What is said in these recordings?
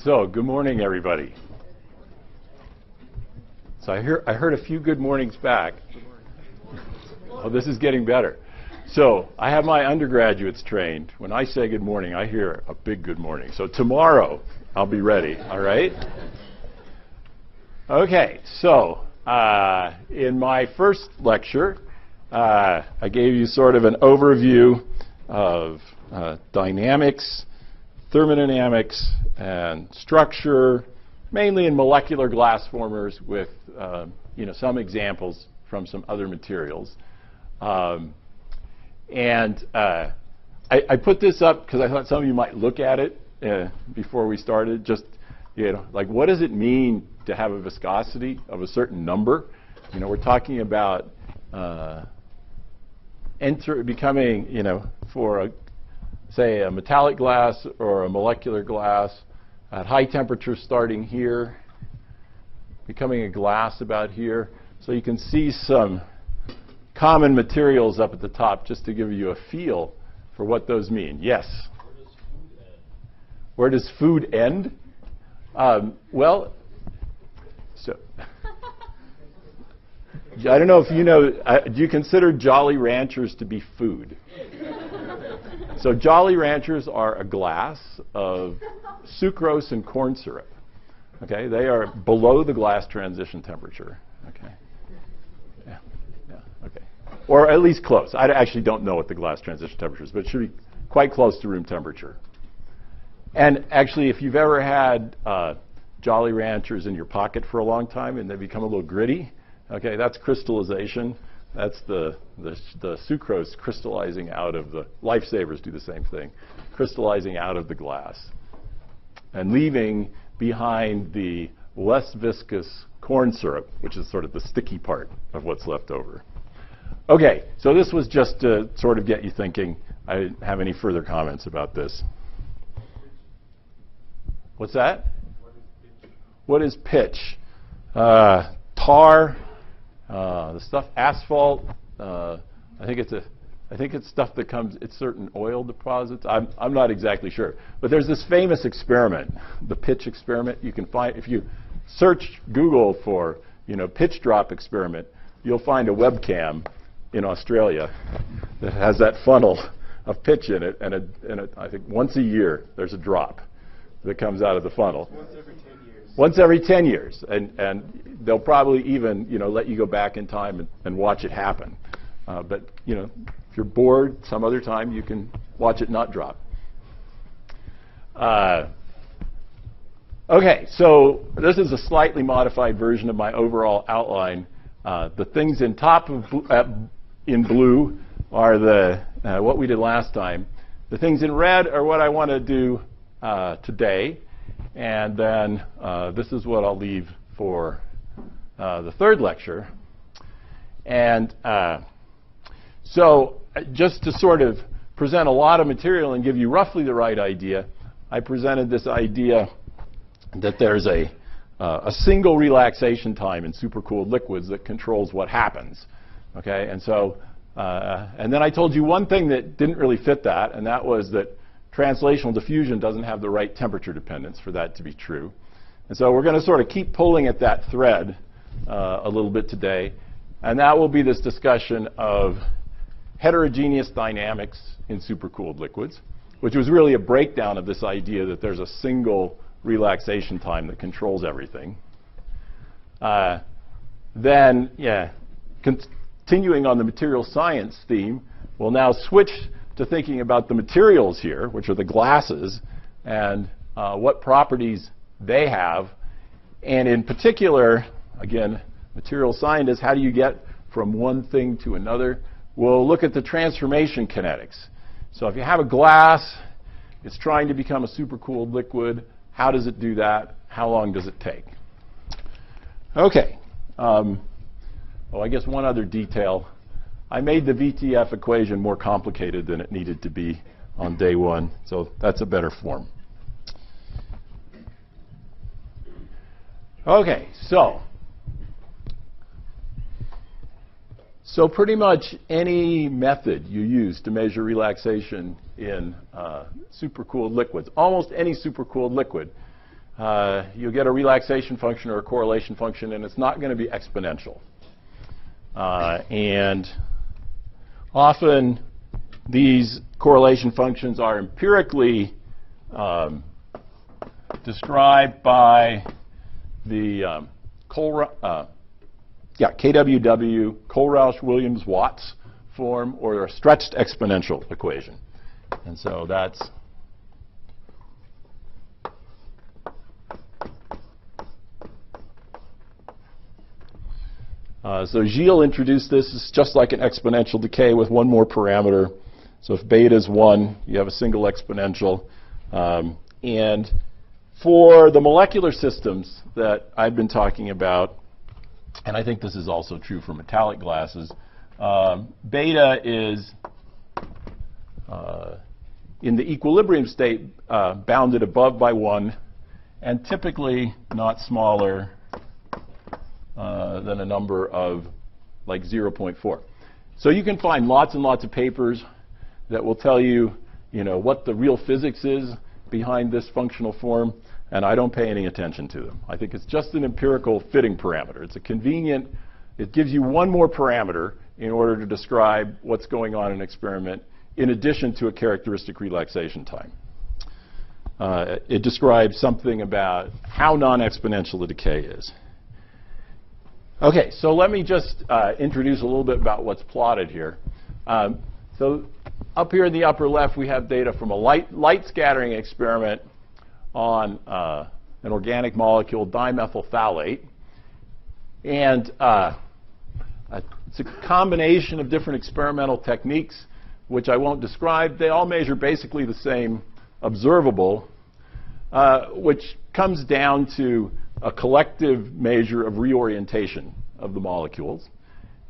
So, good morning, everybody. So I heard a few good mornings back. Oh, this is getting better. So I have my undergraduates trained. When I say good morning, I hear a big good morning. So tomorrow, I'll be ready, all right? Okay, so in my first lecture, I gave you sort of an overview of dynamics, thermodynamics, and structure, mainly in molecular glass formers with some examples from some other materials. I put this up because I thought some of you might look at it before we started. Just, like what does it mean to have a viscosity of a certain number? We're talking about becoming, for say a metallic glass or a molecular glass at high temperature starting here, becoming a glass about here. So you can see some common materials up at the top just to give you a feel for what those mean. Yes? Where does food end? Well, so I don't know if you know, do you consider Jolly Ranchers to be food? So Jolly Ranchers are a glass of sucrose and corn syrup. Okay, they are below the glass transition temperature. Okay, yeah, okay, or at least close. I actually don't know what the glass transition temperature is, but it should be quite close to room temperature. And actually, if you've ever had Jolly Ranchers in your pocket for a long time and they become a little gritty, okay, that's crystallization. That's the sucrose crystallizing out of the, Lifesavers do the same thing, crystallizing out of the glass and leaving behind the less viscous corn syrup, which is sort of the sticky part of what's left over. Okay, so this was just to sort of get you thinking. I didn't have any further comments about this. What's that? What is pitch? Tar. The stuff, asphalt. I think it's stuff that comes. It's certain oil deposits. I'm not exactly sure, but there's this famous experiment, the pitch experiment. You can find if you search Google for pitch drop experiment, you'll find a webcam in Australia that has that funnel of pitch in it, and I think once a year there's a drop that comes out of the funnel. Once every 10 years, and they'll probably even let you go back in time and watch it happen. But if you're bored some other time, you can watch it not drop. Okay, so this is a slightly modified version of my overall outline. The things in top of in blue are the what we did last time. The things in red are what I want to do today. And then this is what I'll leave for the third lecture. And so just to sort of present a lot of material and give you roughly the right idea, I presented this idea that there's a single relaxation time in supercooled liquids that controls what happens. Okay, and so and then I told you one thing that didn't really fit that, and that was that translational diffusion doesn't have the right temperature dependence for that to be true. And so we're going to sort of keep pulling at that thread a little bit today. And that will be this discussion of heterogeneous dynamics in supercooled liquids, which was really a breakdown of this idea that there's a single relaxation time that controls everything. Then, continuing on the material science theme, we'll now switch to thinking about the materials here, which are the glasses, and what properties they have. And in particular, again, material scientists, how do you get from one thing to another? We'll look at the transformation kinetics. So if you have a glass, it's trying to become a supercooled liquid. How does it do that? How long does it take? Okay. I guess one other detail. I made the VTF equation more complicated than it needed to be on day one, so that's a better form. Okay, so pretty much any method you use to measure relaxation in supercooled liquids, almost any supercooled liquid, you'll get a relaxation function or a correlation function, and it's not going to be exponential. And often these correlation functions are empirically described by the KWW, Kohlrausch-Williams-Watts form, or a stretched exponential equation. And so that's so Gilles introduced this as just like an exponential decay with one more parameter. So if beta is 1, you have a single exponential. And for the molecular systems that I've been talking about, and I think this is also true for metallic glasses, beta is in the equilibrium state bounded above by 1, and typically not smaller than a number of like 0.4. So you can find lots and lots of papers that will tell you, what the real physics is behind this functional form, and I don't pay any attention to them. I think it's just an empirical fitting parameter. It's a convenient, it gives you one more parameter in order to describe what's going on in an experiment in addition to a characteristic relaxation time. It describes something about how non-exponential the decay is. Okay, so let me just introduce a little bit about what's plotted here. So up here in the upper left, we have data from a light scattering experiment on an organic molecule, dimethyl phthalate. And it's a combination of different experimental techniques, which I won't describe. They all measure basically the same observable, which comes down to a collective measure of reorientation of the molecules.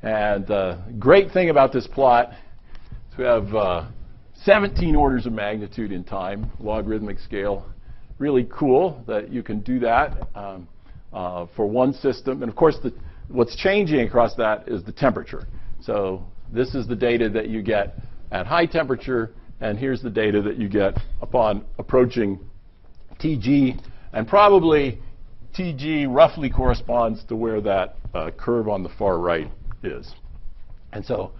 And the great thing about this plot is we have 17 orders of magnitude in time, logarithmic scale. Really cool that you can do that for one system. And of course, what's changing across that is the temperature. So this is the data that you get at high temperature, and here's the data that you get upon approaching TG. And probably TG roughly corresponds to where that curve on the far right is. And so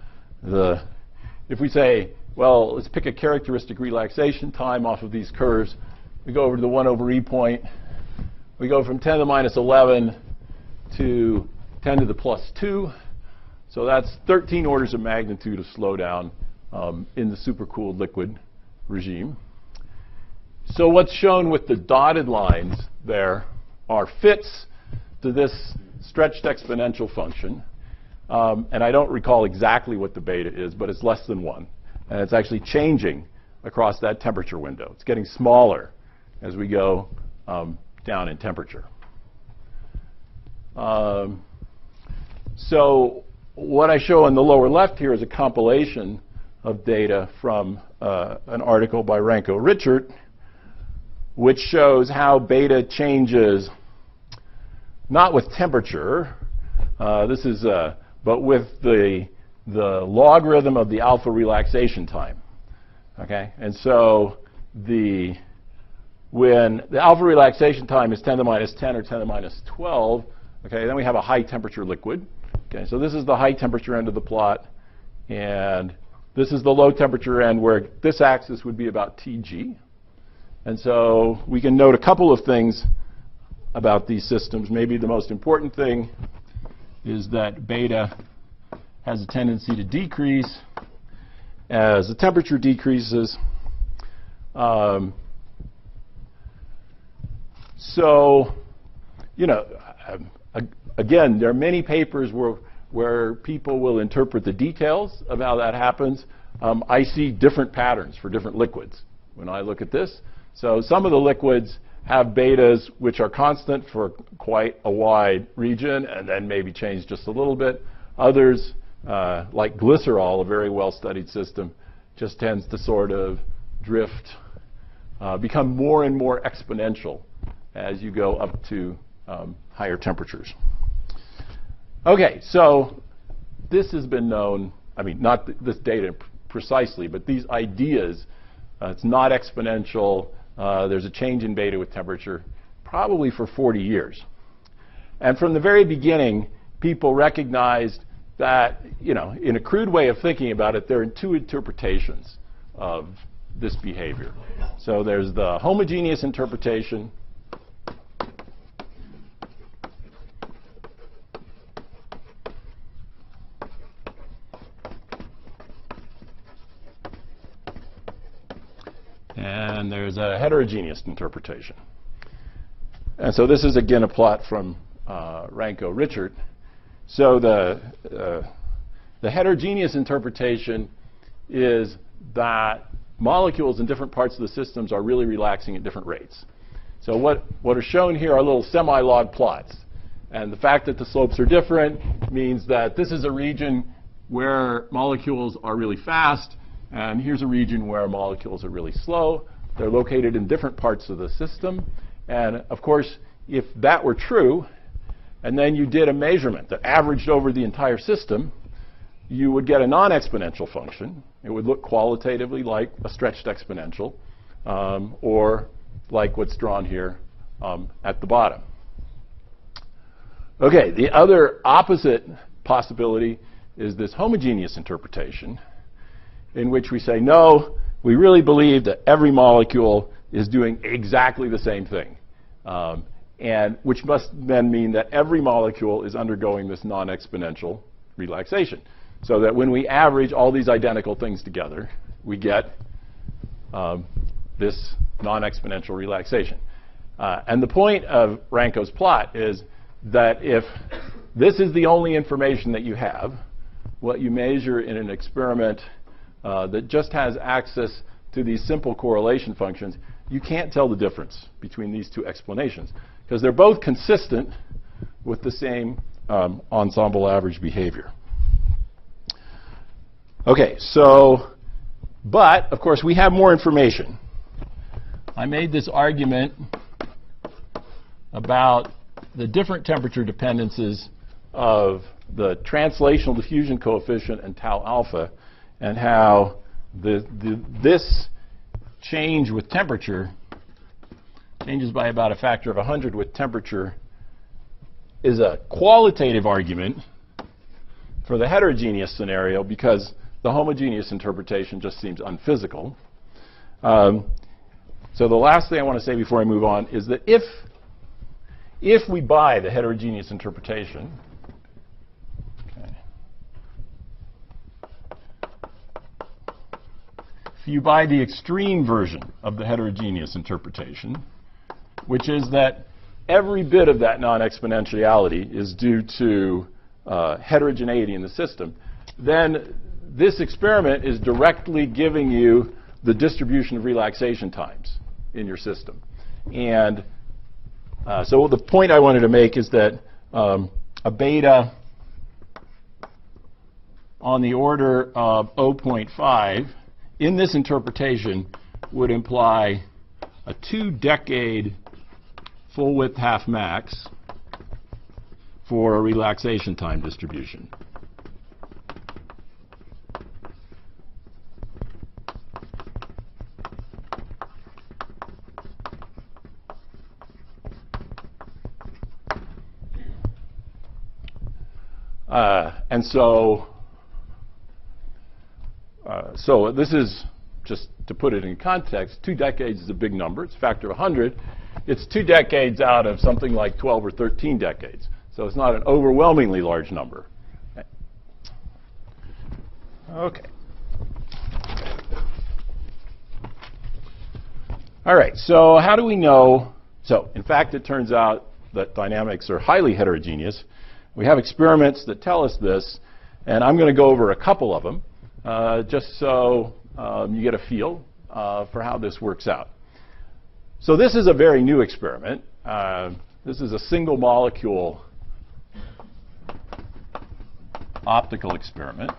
if we say, well, let's pick a characteristic relaxation time off of these curves, we go over to the 1 over e point. We go from 10 to the minus 11 to 10 to the plus 2. So that's 13 orders of magnitude of slowdown in the supercooled liquid regime. So what's shown with the dotted lines there are fits to this stretched exponential function. And I don't recall exactly what the beta is, but it's less than 1. And it's actually changing across that temperature window. It's getting smaller as we go down in temperature. So what I show in the lower left here is a compilation of data from an article by Ranko Richert, which shows how beta changes, not with temperature, but with the logarithm of the alpha relaxation time. Okay, and so when the alpha relaxation time is 10 to the minus 10 or 10 to the minus 12, okay, then we have a high temperature liquid. Okay, so this is the high temperature end of the plot, and this is the low temperature end where this axis would be about TG. And so we can note a couple of things about these systems. Maybe the most important thing is that beta has a tendency to decrease as the temperature decreases. So, again, there are many papers where people will interpret the details of how that happens. I see different patterns for different liquids when I look at this. So some of the liquids have betas which are constant for quite a wide region and then maybe change just a little bit. Others, like glycerol, a very well-studied system, just tends to sort of drift, become more and more exponential as you go up to higher temperatures. Okay, so this has been known, I mean, not this data precisely, but these ideas, it's not exponential, there's a change in beta with temperature, probably for 40 years. And from the very beginning, people recognized that, in a crude way of thinking about it, there are two interpretations of this behavior. So there's the homogeneous interpretation, and there's a heterogeneous interpretation. And so this is, again, a plot from Ranko Richert. So the heterogeneous interpretation is that molecules in different parts of the systems are really relaxing at different rates. So what are shown here are little semi-log plots. And the fact that the slopes are different means that this is a region where molecules are really fast, and here's a region where molecules are really slow. They're located in different parts of the system. And of course, if that were true, and then you did a measurement that averaged over the entire system, you would get a non-exponential function. It would look qualitatively like a stretched exponential, or like what's drawn here at the bottom. Okay, the other opposite possibility is this homogeneous interpretation, in which we say, no, we really believe that every molecule is doing exactly the same thing, and which must then mean that every molecule is undergoing this non-exponential relaxation. So that when we average all these identical things together, we get this non-exponential relaxation. And the point of Ranko's plot is that if this is the only information that you have, what you measure in an experiment that just has access to these simple correlation functions, you can't tell the difference between these two explanations, because they're both consistent with the same ensemble average behavior. Okay, so, but of course we have more information. I made this argument about the different temperature dependencies of the translational diffusion coefficient and tau alpha, and how this change with temperature changes by about a factor of 100 with temperature is a qualitative argument for the heterogeneous scenario, because the homogeneous interpretation just seems unphysical. So the last thing I want to say before I move on is that if we buy the heterogeneous interpretation, if you buy the extreme version of the heterogeneous interpretation, which is that every bit of that non-exponentiality is due to heterogeneity in the system, then this experiment is directly giving you the distribution of relaxation times in your system. And so the point I wanted to make is that a beta on the order of 0.5 in this interpretation would imply a 2-decade full width half max for a relaxation time distribution. And so this is, just to put it in context, 2 decades is a big number. It's a factor of 100. It's 2 decades out of something like 12 or 13 decades. So it's not an overwhelmingly large number. Okay. All right, so how do we know? So in fact, it turns out that dynamics are highly heterogeneous. We have experiments that tell us this, and I'm going to go over a couple of them, just so you get a feel for how this works out. So this is a very new experiment. This is a single molecule optical experiment.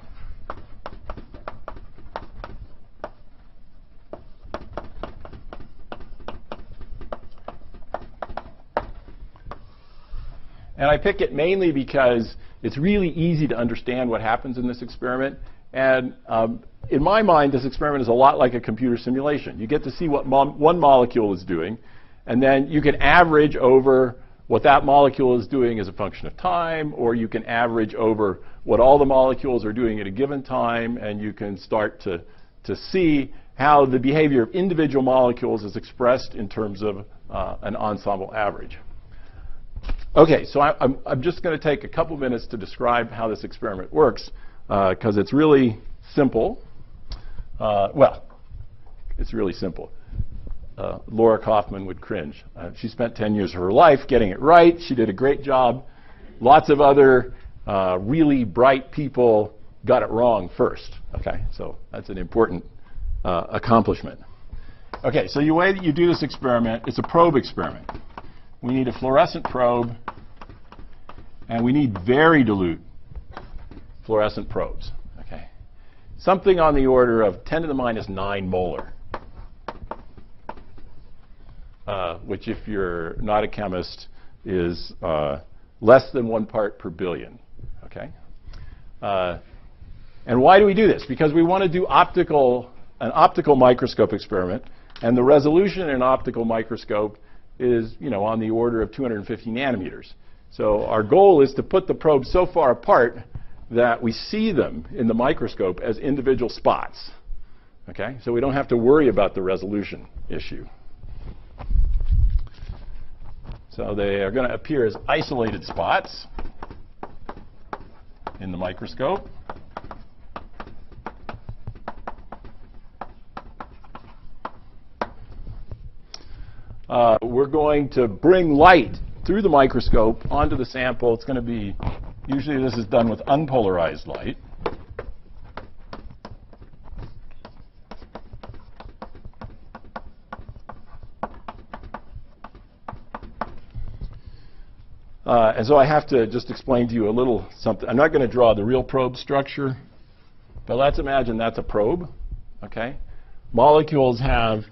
And I pick it mainly because it's really easy to understand what happens in this experiment. And in my mind, this experiment is a lot like a computer simulation. You get to see what one molecule is doing, And then you can average over what that molecule is doing as a function of time, or you can average over what all the molecules are doing at a given time, and you can start to see how the behavior of individual molecules is expressed in terms of an ensemble average. Okay, so I'm just going to take a couple minutes to describe how this experiment works, because it's really simple. Well, it's really simple. Laura Kaufman would cringe. She spent 10 years of her life getting it right. She did a great job. Lots of other really bright people got it wrong first. Okay, so that's an important accomplishment. Okay, so the way that you do this experiment, it's a probe experiment. We need a fluorescent probe, and we need very dilute fluorescent probes. Okay, something on the order of 10 to the minus 9 molar. Which, if you're not a chemist, is less than 1 part per billion. Okay? And why do we do this? Because we want to do an optical microscope experiment, and the resolution in an optical microscope is, on the order of 250 nanometers. So our goal is to put the probes so far apart that we see them in the microscope as individual spots. Okay? So we don't have to worry about the resolution issue. So they are going to appear as isolated spots in the microscope. We're going to bring light through the microscope onto the sample. It's going to be, usually this is done with unpolarized light. And so I have to just explain to you a little something. I'm not going to draw the real probe structure, but let's imagine that's a probe. Okay? Molecules have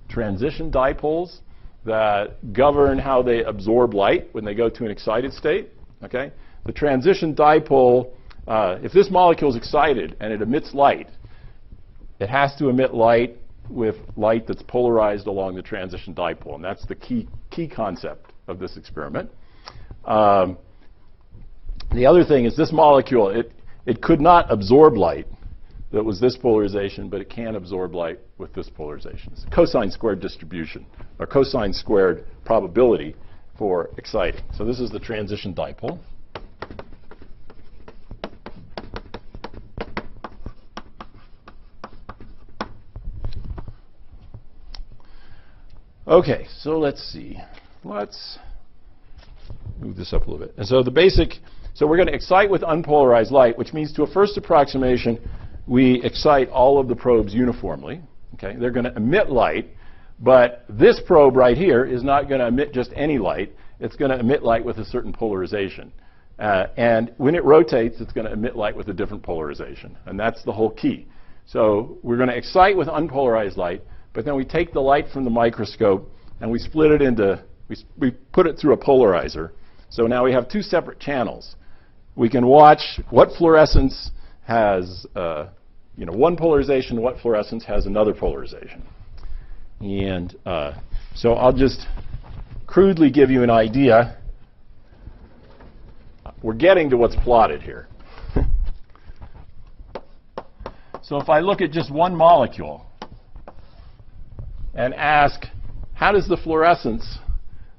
transition dipoles that govern how they absorb light when they go to an excited state. Okay? The transition dipole, if this molecule is excited and it emits light, it has to emit light with light that's polarized along the transition dipole, and that's the key concept of this experiment. The other thing is this molecule, it could not absorb light that was this polarization, but it can absorb light with this polarization. It's a cosine squared distribution, or cosine squared probability for exciting. So this is the transition dipole. Okay, so let's see. Let's move this up a little bit. And so so we're going to excite with unpolarized light, which means to a first approximation, we excite all of the probes uniformly. Okay? They're going to emit light, but this probe right here is not going to emit just any light. It's going to emit light with a certain polarization. And when it rotates, it's going to emit light with a different polarization. And that's the whole key. So we're going to excite with unpolarized light, but then we take the light from the microscope and we split it into, we put it through a polarizer. So now we have two separate channels. We can watch what fluorescence has one polarization, what fluorescence has another polarization. And so I'll just crudely give you an idea. We're getting to what's plotted here. So if I look at just one molecule and ask, how does the fluorescence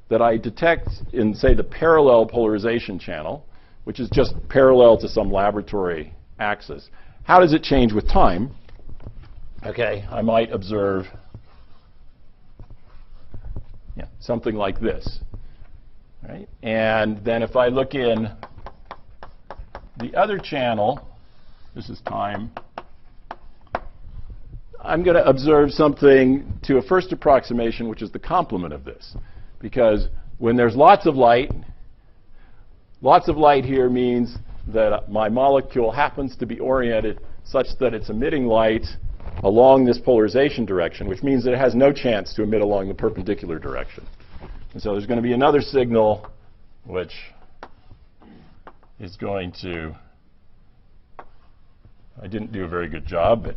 that I detect in, say, the parallel polarization channel, which is just parallel to some laboratory axis, how does it change with time? Okay, I might observe something like this. Right? And then if I look in the other channel, this is time, I'm going to observe something to a first approximation, which is the complement of this. Because when there's lots of light here means that my molecule happens to be oriented such that it's emitting light along this polarization direction, which means that it has no chance to emit along the perpendicular direction. And so there's going to be another signal which is going to, I didn't do a very good job, but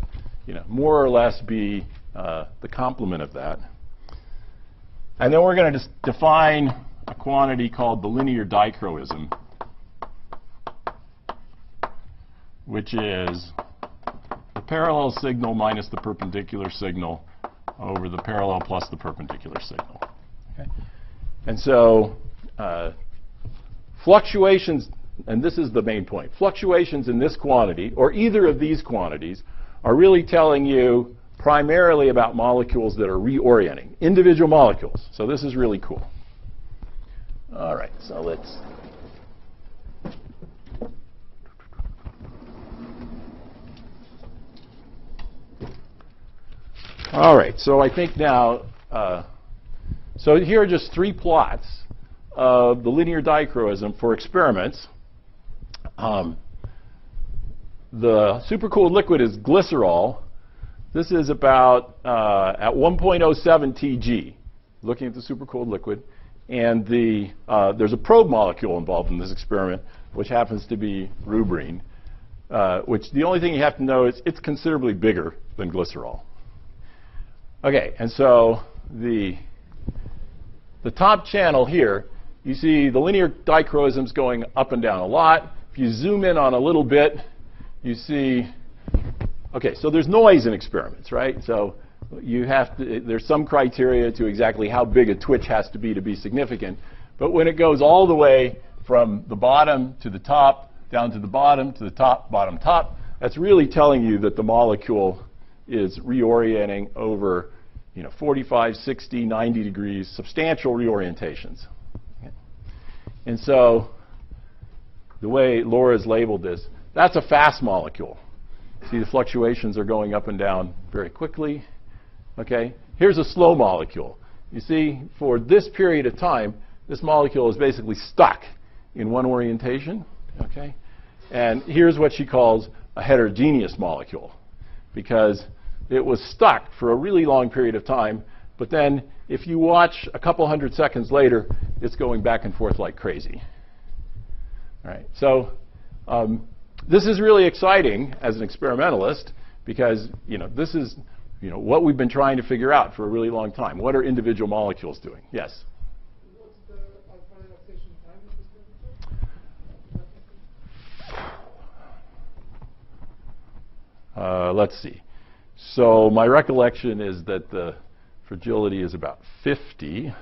more or less be the complement of that. And then we're going to define a quantity called the linear dichroism, which is the parallel signal minus the perpendicular signal over the parallel plus the perpendicular signal. Okay? And so fluctuations, and this is the main point, fluctuations in this quantity, or either of these quantities, are really telling you primarily about molecules that are reorienting, individual molecules. So this is really cool. All right, so let's... All right, so I think now, so here are just 3 plots of the linear dichroism for experiments. The supercooled liquid is glycerol. This is about at 1.07 Tg, looking at the supercooled liquid. And there's a probe molecule involved in this experiment, which happens to be rubrene, which the only thing you have to know is it's considerably bigger than glycerol. Okay, and so the top channel here, you see the linear dichroisms going up and down a lot. If you zoom in on a little bit, you see, okay, so there's noise in experiments, right? So you have to, there's some criteria to exactly how big a twitch has to be significant. But when it goes all the way from the bottom to the top, down to the bottom, to the top, bottom, top, that's really telling you that the molecule is reorienting over 45, 60, 90 degrees, substantial reorientations. Okay. And so the way Laura's labeled this, that's a fast molecule. See, the fluctuations are going up and down very quickly. Okay. Here's a slow molecule. You see, for this period of time, this molecule is basically stuck in one orientation. Okay. And here's what she calls a heterogeneous molecule, because it was stuck for a really long period of time, but then if you watch a couple hundred seconds later, it's going back and forth like crazy. All right, so this is really exciting as an experimentalist, because this is what we've been trying to figure out for a really long time. What are individual molecules doing? Yes? What's the alpha relaxation time of this temperature? Let's see. So my recollection is that the fragility is about 50.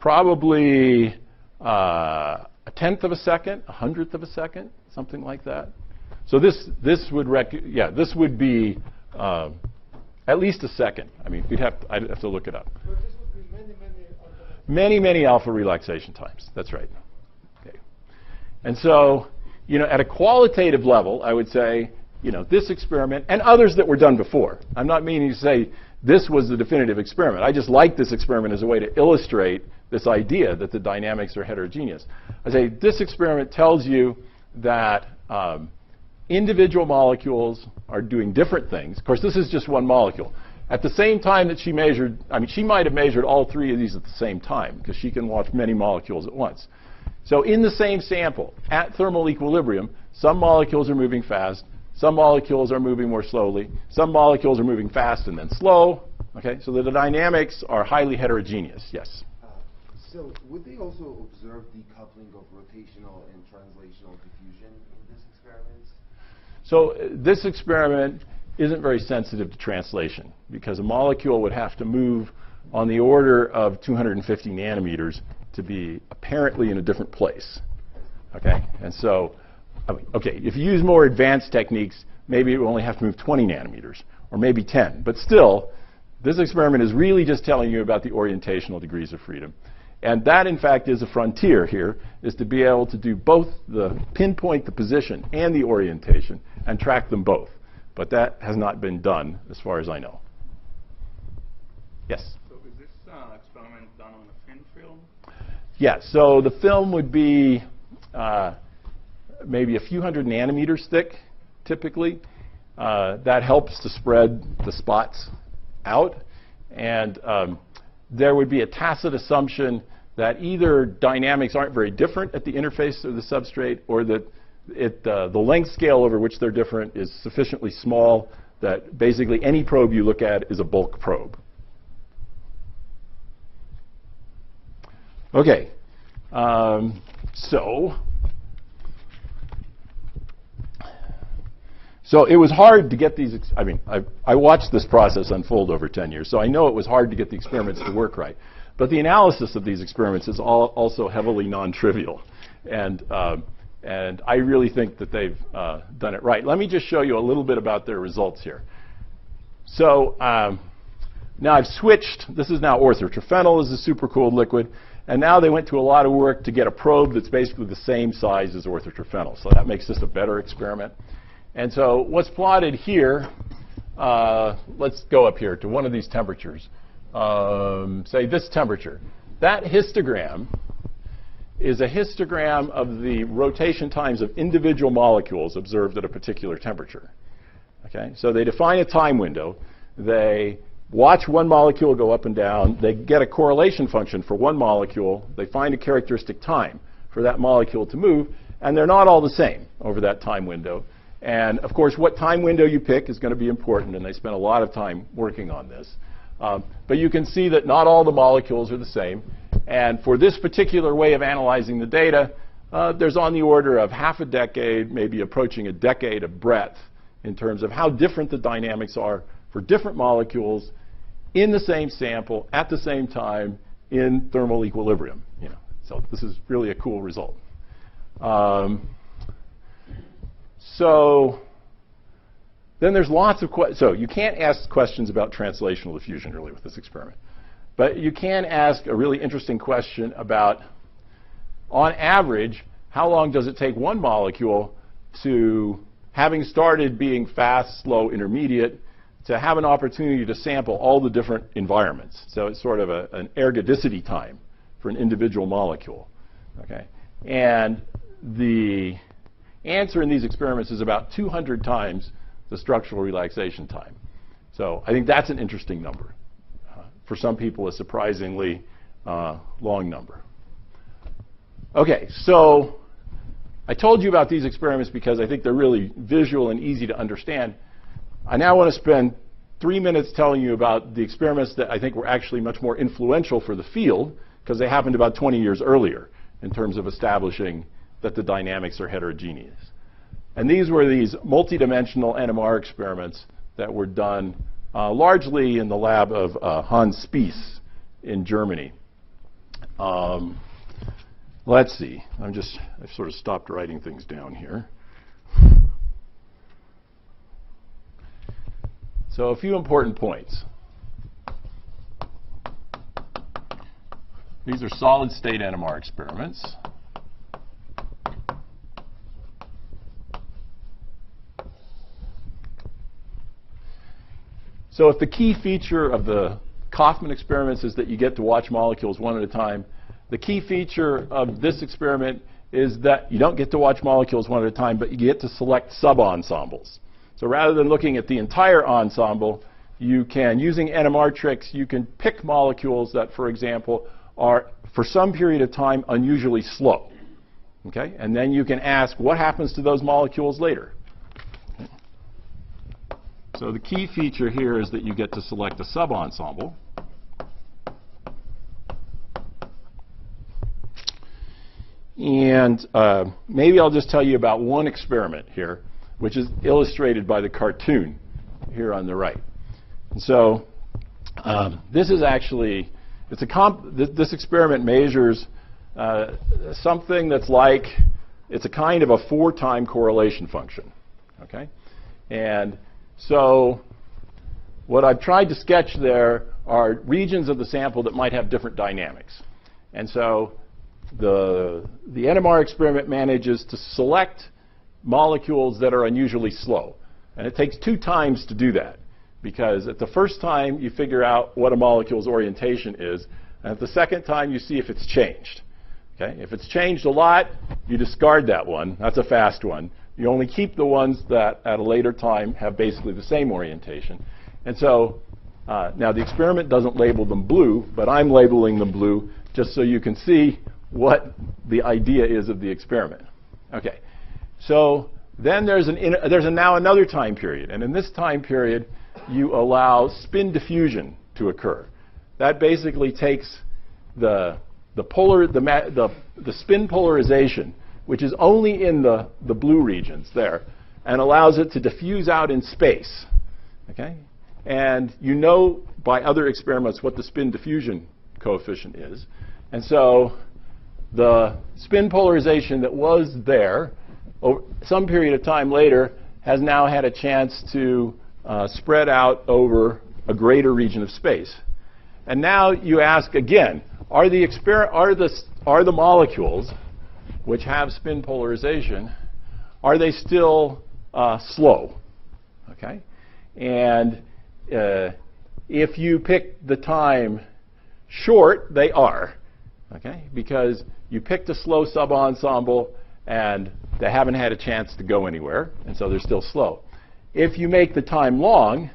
Probably a tenth of a second, a hundredth of a second, something like that. So this would be at least a second. I mean, I'd have to look it up. But this would be Many alpha relaxation times. That's right. Okay. And so, at a qualitative level, I would say, this experiment and others that were done before. I'm not meaning to say this was the definitive experiment. I just like this experiment as a way to illustrate this idea that the dynamics are heterogeneous. I say this experiment tells you that individual molecules are doing different things. Of course, this is just one molecule. At the same time that she measured, she might have measured all 3 of these at the same time, because she can watch many molecules at once. So in the same sample, at thermal equilibrium, some molecules are moving fast, some molecules are moving more slowly, some molecules are moving fast and then slow. Okay, so the dynamics are highly heterogeneous. Yes? So would they also observe decoupling of rotational and translational diffusion in this experiment? So this experiment isn't very sensitive to translation, because a molecule would have to move on the order of 250 nanometers to be apparently in a different place. Okay, and so, okay, if you use more advanced techniques, maybe it will only have to move 20 nanometers, or maybe 10. But still, this experiment is really just telling you about the orientational degrees of freedom. And that, in fact, is a frontier here, is to be able to do both the pinpoint the position and the orientation and track them both. But that has not been done, as far as I know. Yes? So is this experiment done on a thin film? Yeah, so the film would be maybe a few hundred nanometers thick, typically. That helps to spread the spots out. And there would be a tacit assumption that either dynamics aren't very different at the interface of the substrate, or that the length scale over which they're different is sufficiently small that basically any probe you look at is a bulk probe. Okay. So it was hard to get these, I mean, I watched this process unfold over 10 years, so I know it was hard to get the experiments to work right. But the analysis of these experiments is also heavily non-trivial. And I really think that they've done it right. Let me just show you a little bit about their results here. So now I've switched. This is now orthotrophenol as a supercooled liquid. And now they went to a lot of work to get a probe that's basically the same size as orthotrophenol. So that makes this a better experiment. And so what's plotted here, let's go up here to one of these temperatures. Say this temperature. That histogram is a histogram of the rotation times of individual molecules observed at a particular temperature. Okay? So they define a time window. They watch one molecule go up and down. They get a correlation function for one molecule. They find a characteristic time for that molecule to move. And they're not all the same over that time window. And of course, what time window you pick is going to be important. And they spent a lot of time working on this. But you can see that not all the molecules are the same. And for this particular way of analyzing the data, there's on the order of half a decade, maybe approaching a decade of breadth in terms of how different the dynamics are for different molecules in the same sample at the same time in thermal equilibrium. You know, so this is really a cool result. So then there's lots of questions. So you can't ask questions about translational diffusion really with this experiment. But you can ask a really interesting question about, on average, how long does it take one molecule to, having started being fast, slow, intermediate, to have an opportunity to sample all the different environments. So it's sort of an ergodicity time for an individual molecule. Okay? And the answer in these experiments is about 200 times the structural relaxation time. So I think that's an interesting number. For some people, a surprisingly long number. Okay, so I told you about these experiments because I think they're really visual and easy to understand. I now want to spend 3 minutes telling you about the experiments that I think were actually much more influential for the field because they happened about 20 years earlier in terms of establishing that the dynamics are heterogeneous. And these were these multidimensional NMR experiments that were done largely in the lab of Hans Spiess in Germany. Let's see. I've sort of stopped writing things down here. So a few important points. These are solid-state NMR experiments. So if the key feature of the Kaufman experiments is that you get to watch molecules one at a time, the key feature of this experiment is that you don't get to watch molecules one at a time, but you get to select sub-ensembles. So rather than looking at the entire ensemble, you can, using NMR tricks, you can pick molecules that, for example, are, for some period of time, unusually slow. Okay? And then you can ask, what happens to those molecules later? So the key feature here is that you get to select a sub-ensemble. And maybe I'll just tell you about one experiment here, which is illustrated by the cartoon here on the right. And so this is actually, this experiment measures something that's like, it's a kind of a 4-time correlation function. Okay? And so what I've tried to sketch there are regions of the sample that might have different dynamics. And so the NMR experiment manages to select molecules that are unusually slow. And it takes 2 times to do that, because at the first time you figure out what a molecule's orientation is, and at the second time you see if it's changed. Okay? If it's changed a lot, you discard that one. That's a fast one. You only keep the ones that at a later time have basically the same orientation. And so now the experiment doesn't label them blue, but I'm labeling them blue just so you can see what the idea is of the experiment. Okay, so then there's now another time period. And in this time period, you allow spin diffusion to occur. That basically takes the the spin polarization, which is only in the blue regions there, and allows it to diffuse out in space. Okay? And you know by other experiments what the spin diffusion coefficient is. And so the spin polarization that was there over some period of time later has now had a chance to spread out over a greater region of space. And now you ask again, are the molecules which have spin polarization, are they still slow? Okay? And if you pick the time short, they are. Okay? Because you picked a slow subensemble and they haven't had a chance to go anywhere, and so they're still slow. If you make the time long,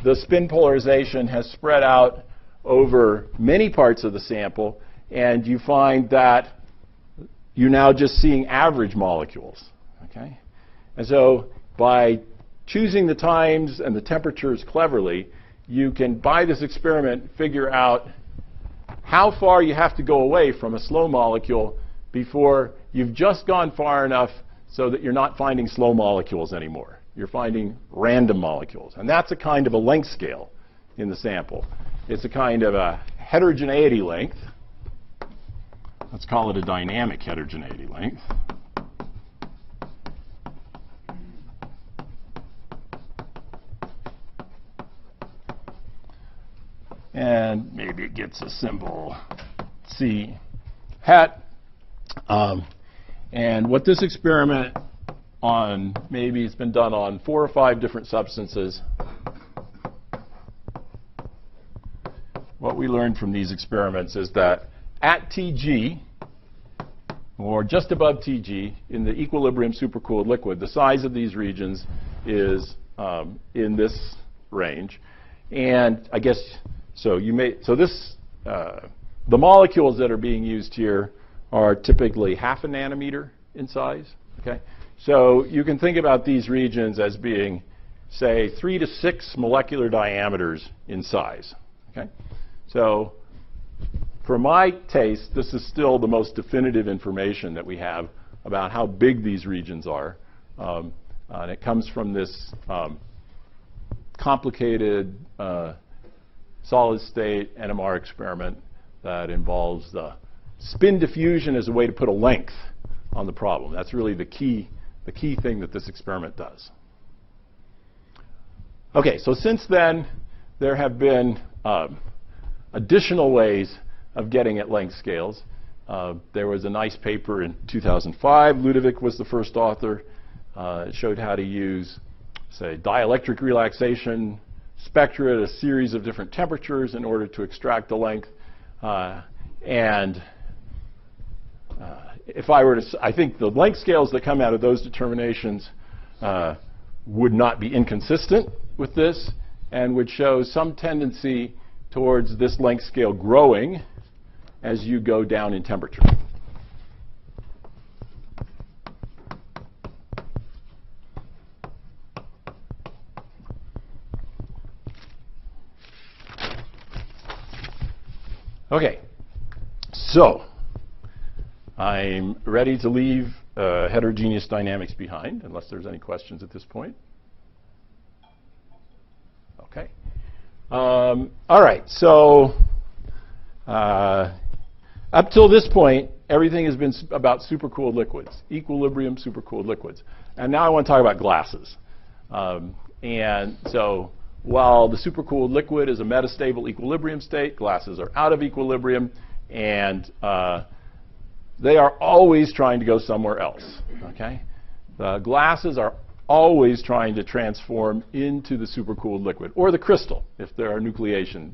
the spin polarization has spread out over many parts of the sample, and you find that you're now just seeing average molecules. Okay? And so by choosing the times and the temperatures cleverly, you can, by this experiment, figure out how far you have to go away from a slow molecule before you've just gone far enough so that you're not finding slow molecules anymore. You're finding random molecules. And that's a kind of a length scale in the sample. It's a kind of a heterogeneity length. Let's call it a dynamic heterogeneity length. And maybe it gets a symbol C hat. And what this experiment on, maybe it's been done on 4 or 5 different substances. What we learned from these experiments is that at Tg, or just above Tg, in the equilibrium supercooled liquid, the size of these regions is in this range. And I guess, so the molecules that are being used here are typically half a nanometer in size. Okay? So you can think about these regions as being, say, 3 to 6 molecular diameters in size. Okay? So for my taste, this is still the most definitive information that we have about how big these regions are. And it comes from this complicated solid-state NMR experiment that involves the spin diffusion as a way to put a length on the problem. That's really the key thing that this experiment does. Okay, so since then, there have been additional ways of getting at length scales. There was a nice paper in 2005. Ludovic was the first author. It showed how to use, say, dielectric relaxation spectra at a series of different temperatures in order to extract the length. If I were to, I think the length scales that come out of those determinations would not be inconsistent with this and would show some tendency towards this length scale growing as you go down in temperature. Okay, so I'm ready to leave heterogeneous dynamics behind, unless there's any questions at this point. Okay. All right, so up till this point, everything has been about supercooled liquids, equilibrium supercooled liquids. And now I want to talk about glasses. And so while the supercooled liquid is a metastable equilibrium state, glasses are out of equilibrium, and they are always trying to go somewhere else. Okay? The glasses are always trying to transform into the supercooled liquid, or the crystal, if there are nucleation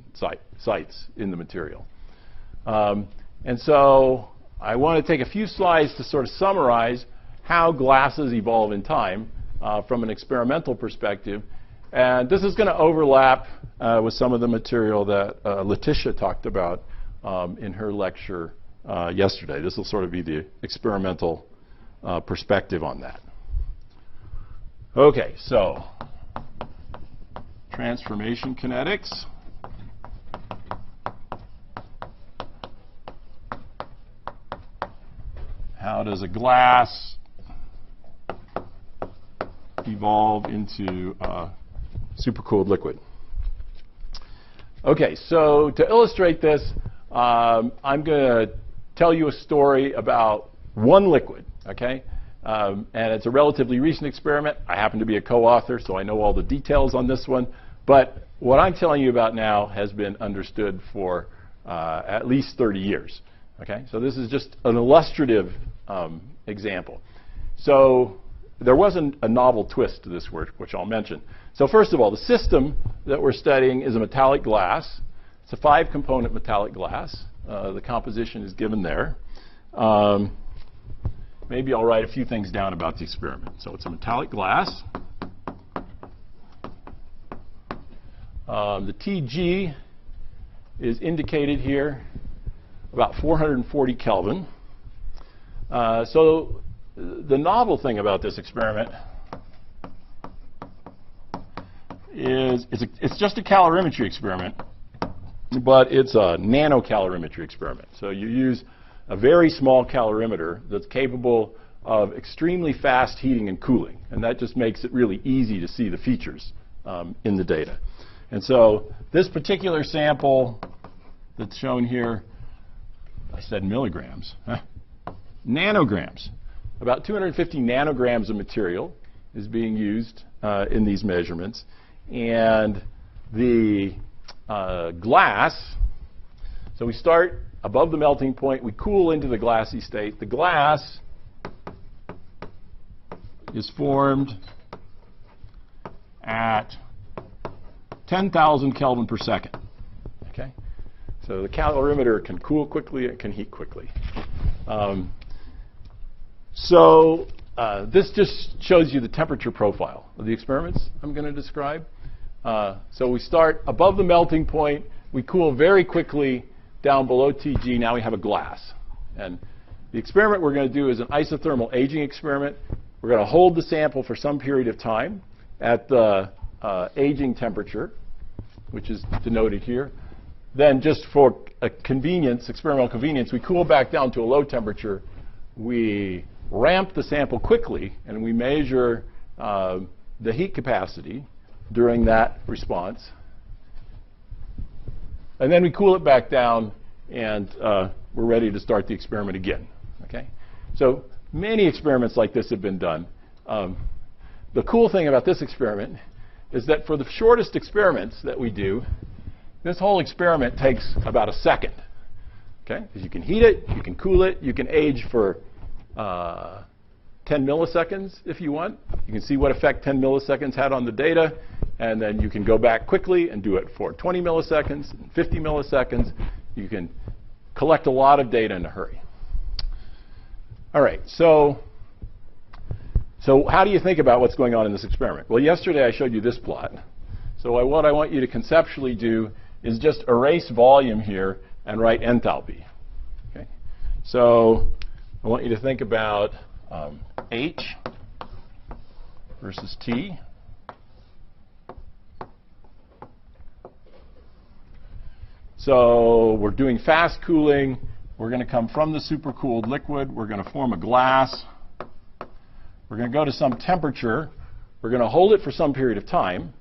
sites in the material. And so I want to take a few slides to sort of summarize how glasses evolve in time from an experimental perspective. And this is going to overlap with some of the material that Letitia talked about in her lecture yesterday. This will sort of be the experimental perspective on that. Okay, so transformation kinetics. how does a glass evolve into a supercooled liquid? Okay, so to illustrate this, I'm going to tell you a story about one liquid, okay? And it's a relatively recent experiment. I happen to be a co-author, so I know all the details on this one. But what I'm telling you about now has been understood for at least 30 years. Okay? So this is just an illustrative example. So there wasn't a novel twist to this work, which I'll mention. So first of all, the system that we're studying is a metallic glass. It's a 5-component metallic glass. The composition is given there. Maybe I'll write a few things down about the experiment. So it's a metallic glass. The TG is indicated here, about 440 Kelvin. So the novel thing about this experiment is it's just a calorimetry experiment, but it's a nanocalorimetry experiment. So you use a very small calorimeter that's capable of extremely fast heating and cooling. And that just makes it really easy to see the features in the data. And so this particular sample that's shown here, I said milligrams, nanograms. About 250 nanograms of material is being used in these measurements. And the glass, so we start above the melting point, we cool into the glassy state. The glass is formed at 10,000 Kelvin per second. Okay? So the calorimeter can cool quickly, it can heat quickly. This just shows you the temperature profile of the experiments I'm going to describe. So we start above the melting point, we cool very quickly down below TG, now we have a glass. And the experiment we're going to do is an isothermal aging experiment. We're going to hold the sample for some period of time at the aging temperature, which is denoted here. Then just for convenience, experimental convenience, we cool back down to a low temperature. We ramp the sample quickly, and we measure the heat capacity during that response. And then we cool it back down, and we're ready to start the experiment again. Okay? So many experiments like this have been done. The cool thing about this experiment is that for the shortest experiments that we do, this whole experiment takes about a second. Okay? Because you can heat it, you can cool it, you can age for 10 milliseconds if you want. You can see what effect 10 milliseconds had on the data, and then you can go back quickly and do it for 20 milliseconds, 50 milliseconds. You can collect a lot of data in a hurry. All right, so how do you think about what's going on in this experiment? Well, yesterday I showed you this plot. So what I want you to conceptually do is just erase volume here and write enthalpy. Okay? So I want you to think about H versus T. So we're doing fast cooling. We're going to come from the supercooled liquid. We're going to form a glass. We're going to go to some temperature. We're going to hold it for some period of time.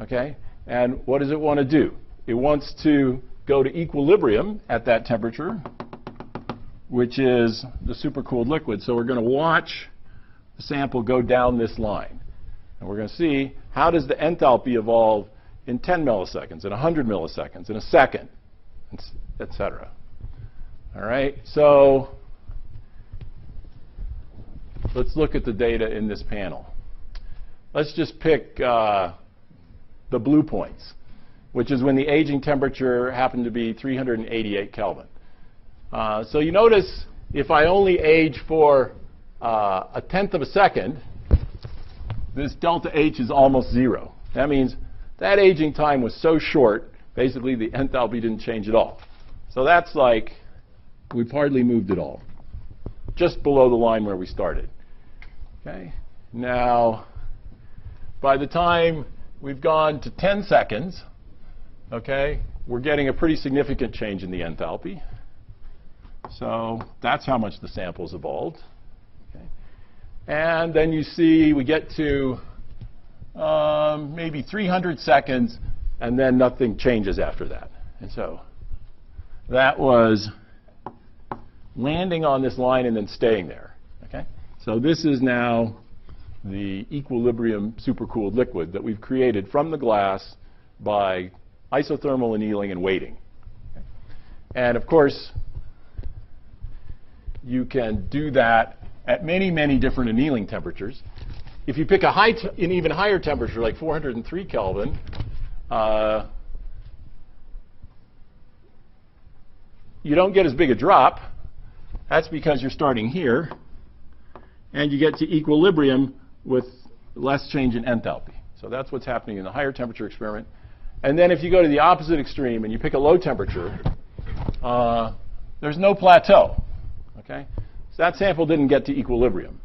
Okay? And what does it want to do? It wants to go to equilibrium at that temperature, which is the supercooled liquid. So we're going to watch the sample go down this line. And we're going to see how does the enthalpy evolve in 10 milliseconds, in 100 milliseconds, in a second, etc. All right, so let's look at the data in this panel. Let's just pick the blue points, which is when the aging temperature happened to be 388 Kelvin. So you notice if I only age for a tenth of a second, this delta H is almost 0. That means that aging time was so short, basically the enthalpy didn't change at all. So that's like we've hardly moved at all, just below the line where we started. Okay. Now, by the time we've gone to 10 seconds, okay, we're getting a pretty significant change in the enthalpy. So that's how much the sample's evolved. And then you see we get to maybe 300 seconds, and then nothing changes after that. And so that was landing on this line and then staying there. Okay? So this is now the equilibrium supercooled liquid that we've created from the glass by isothermal annealing and weighting. Okay? And of course, you can do that at many, many different annealing temperatures. If you pick an even higher temperature, like 403 Kelvin, you don't get as big a drop. That's because you're starting here, and you get to equilibrium with less change in enthalpy. So that's what's happening in the higher temperature experiment. And then if you go to the opposite extreme and you pick a low temperature, there's no plateau. Okay? So that sample didn't get to equilibrium.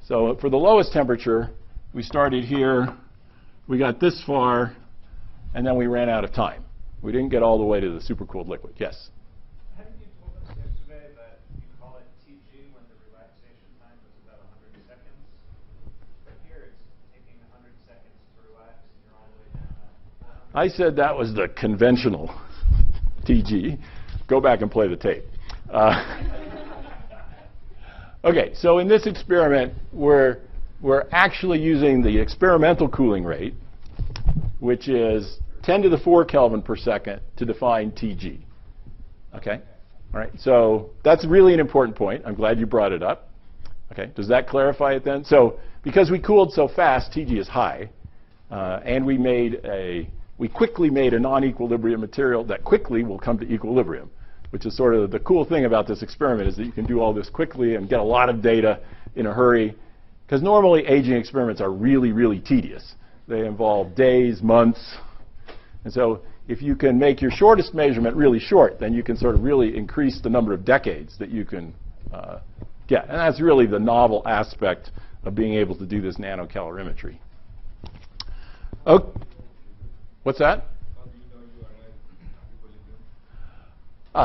So for the lowest temperature, we started here, we got this far, and then we ran out of time. We didn't get all the way to the supercooled liquid. Yes? Hadn't you told us yesterday that you call it TG when the relaxation time is about 100 seconds? But here it's taking 100 seconds to relax, and you're all the way down at 400. I said that was the conventional TG. Go back and play the tape. Okay, so in this experiment, we're actually using the experimental cooling rate, which is 10 to the 4 Kelvin per second to define TG. Okay? All right, so that's really an important point. I'm glad you brought it up. Okay, does that clarify it then? So because we cooled so fast, TG is high, and we quickly made a non-equilibrium material that quickly will come to equilibrium, which is sort of the cool thing about this experiment, is that you can do all this quickly and get a lot of data in a hurry. Because normally aging experiments are really, really tedious. They involve days, months. And so if you can make your shortest measurement really short, then you can sort of really increase the number of decades that you can get. And that's really the novel aspect of being able to do this nanocalorimetry. Oh, what's that?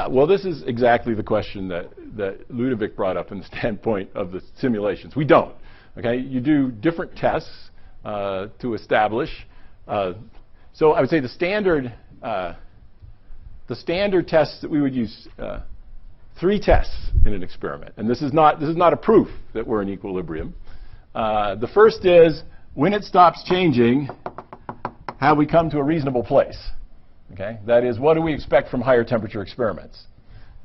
Well, this is exactly the question that Ludovic brought up from the standpoint of the simulations. We don't. Okay, you do different tests to establish. So I would say the standard tests that we would use, 3 tests in an experiment, and this is not a proof that we're in equilibrium. The first is when it stops changing, have we come to a reasonable place? Okay, that is, what do we expect from higher temperature experiments?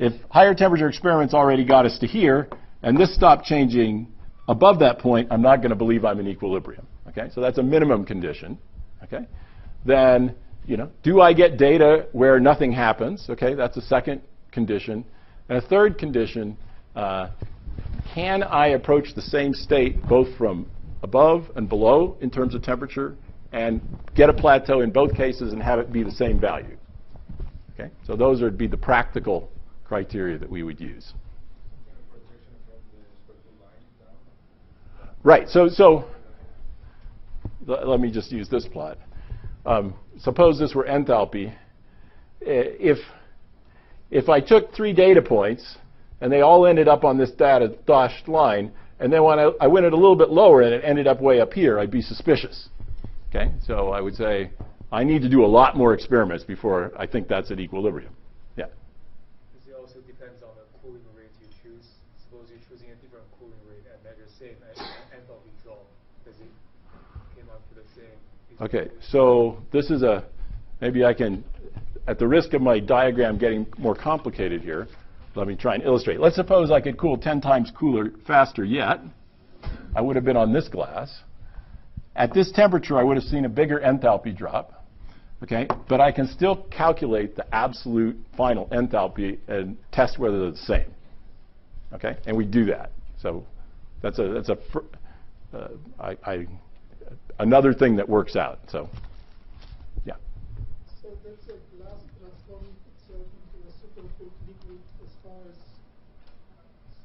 If higher temperature experiments already got us to here, and this stopped changing above that point, I'm not going to believe I'm in equilibrium. Okay, so that's a minimum condition. Okay, then do I get data where nothing happens? Okay, that's a second condition, and a third condition: can I approach the same state both from above and below in terms of temperature, and get a plateau in both cases and have it be the same value? Okay, so those would be the practical criteria that we would use. Right. So let me just use this plot. Suppose this were enthalpy. If I took 3 data points and they all ended up on this dashed line, and then when I went it a little bit lower and it ended up way up here, I'd be suspicious. Okay, so I would say I need to do a lot more experiments before I think that's at equilibrium. Yeah. This also depends on the cooling rate you choose. Suppose you're choosing a different cooling rate and measure same enthalpy drop. Does it came up to the same? Okay, so this is maybe I can, at the risk of my diagram getting more complicated here, let me try and illustrate. Let's suppose I could cool 10 times faster yet. I would have been on this glass. At this temperature, I would have seen a bigger enthalpy drop, okay? But I can still calculate the absolute final enthalpy and test whether they're the same, okay? And we do that. So that's another thing that works out. So, yeah. So that's a glass transforming itself into a supercooled liquid as far as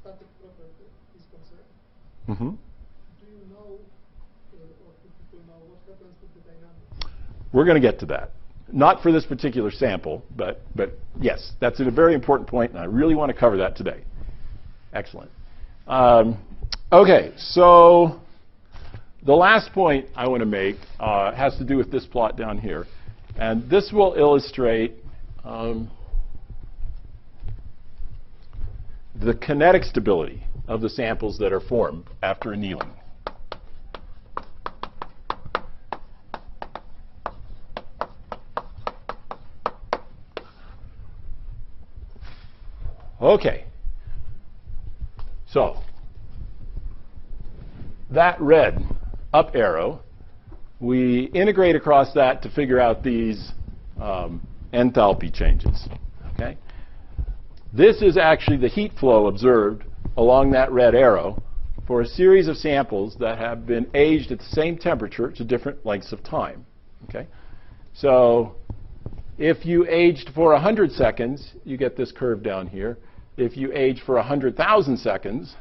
static property is concerned. Mm-hmm. Do you know, or do people know, what happens with the dynamics? We're going to get to that. Not for this particular sample, but yes, that's a very important point, and I really want to cover that today. Excellent. Okay, so the last point I want to make has to do with this plot down here. And this will illustrate the kinetic stability of the samples that are formed after annealing. Okay. So that red up arrow, we integrate across that to figure out these enthalpy changes. Okay? This is actually the heat flow observed along that red arrow for a series of samples that have been aged at the same temperature to different lengths of time. Okay? So if you aged for 100 seconds, you get this curve down here. If you age for 100,000 seconds,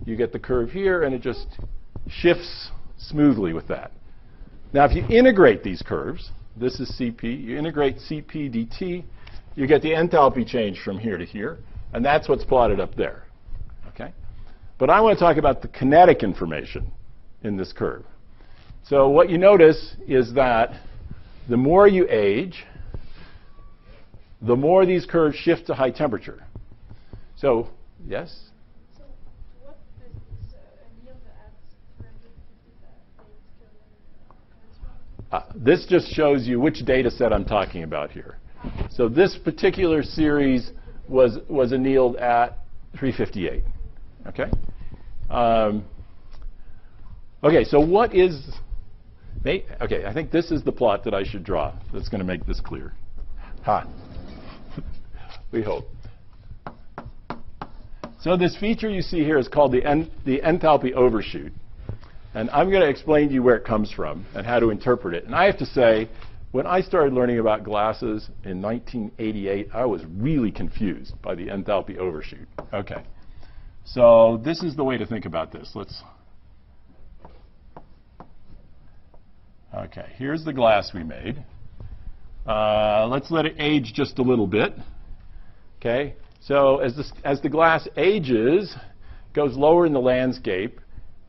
you get the curve here, and it just shifts smoothly with that. Now, if you integrate these curves, this is Cp, you integrate Cp dt, you get the enthalpy change from here to here, and that's what's plotted up there. Okay? But I want to talk about the kinetic information in this curve. So what you notice is that the more you age, the more these curves shift to high temperature. So, yes? So what does this anneal at 358 Kelvin? This just shows you which data set I'm talking about here. So this particular series was annealed at 358. Okay? Okay, so what is... Okay, I think this is the plot that I should draw that's going to make this clear. We hope. So this feature you see here is called the enthalpy overshoot. And I'm going to explain to you where it comes from and how to interpret it. And I have to say, when I started learning about glasses in 1988, I was really confused by the enthalpy overshoot. Okay. So this is the way to think about this. Okay, here's the glass we made. Let's let it age just a little bit. Okay. So as the glass ages, goes lower in the landscape,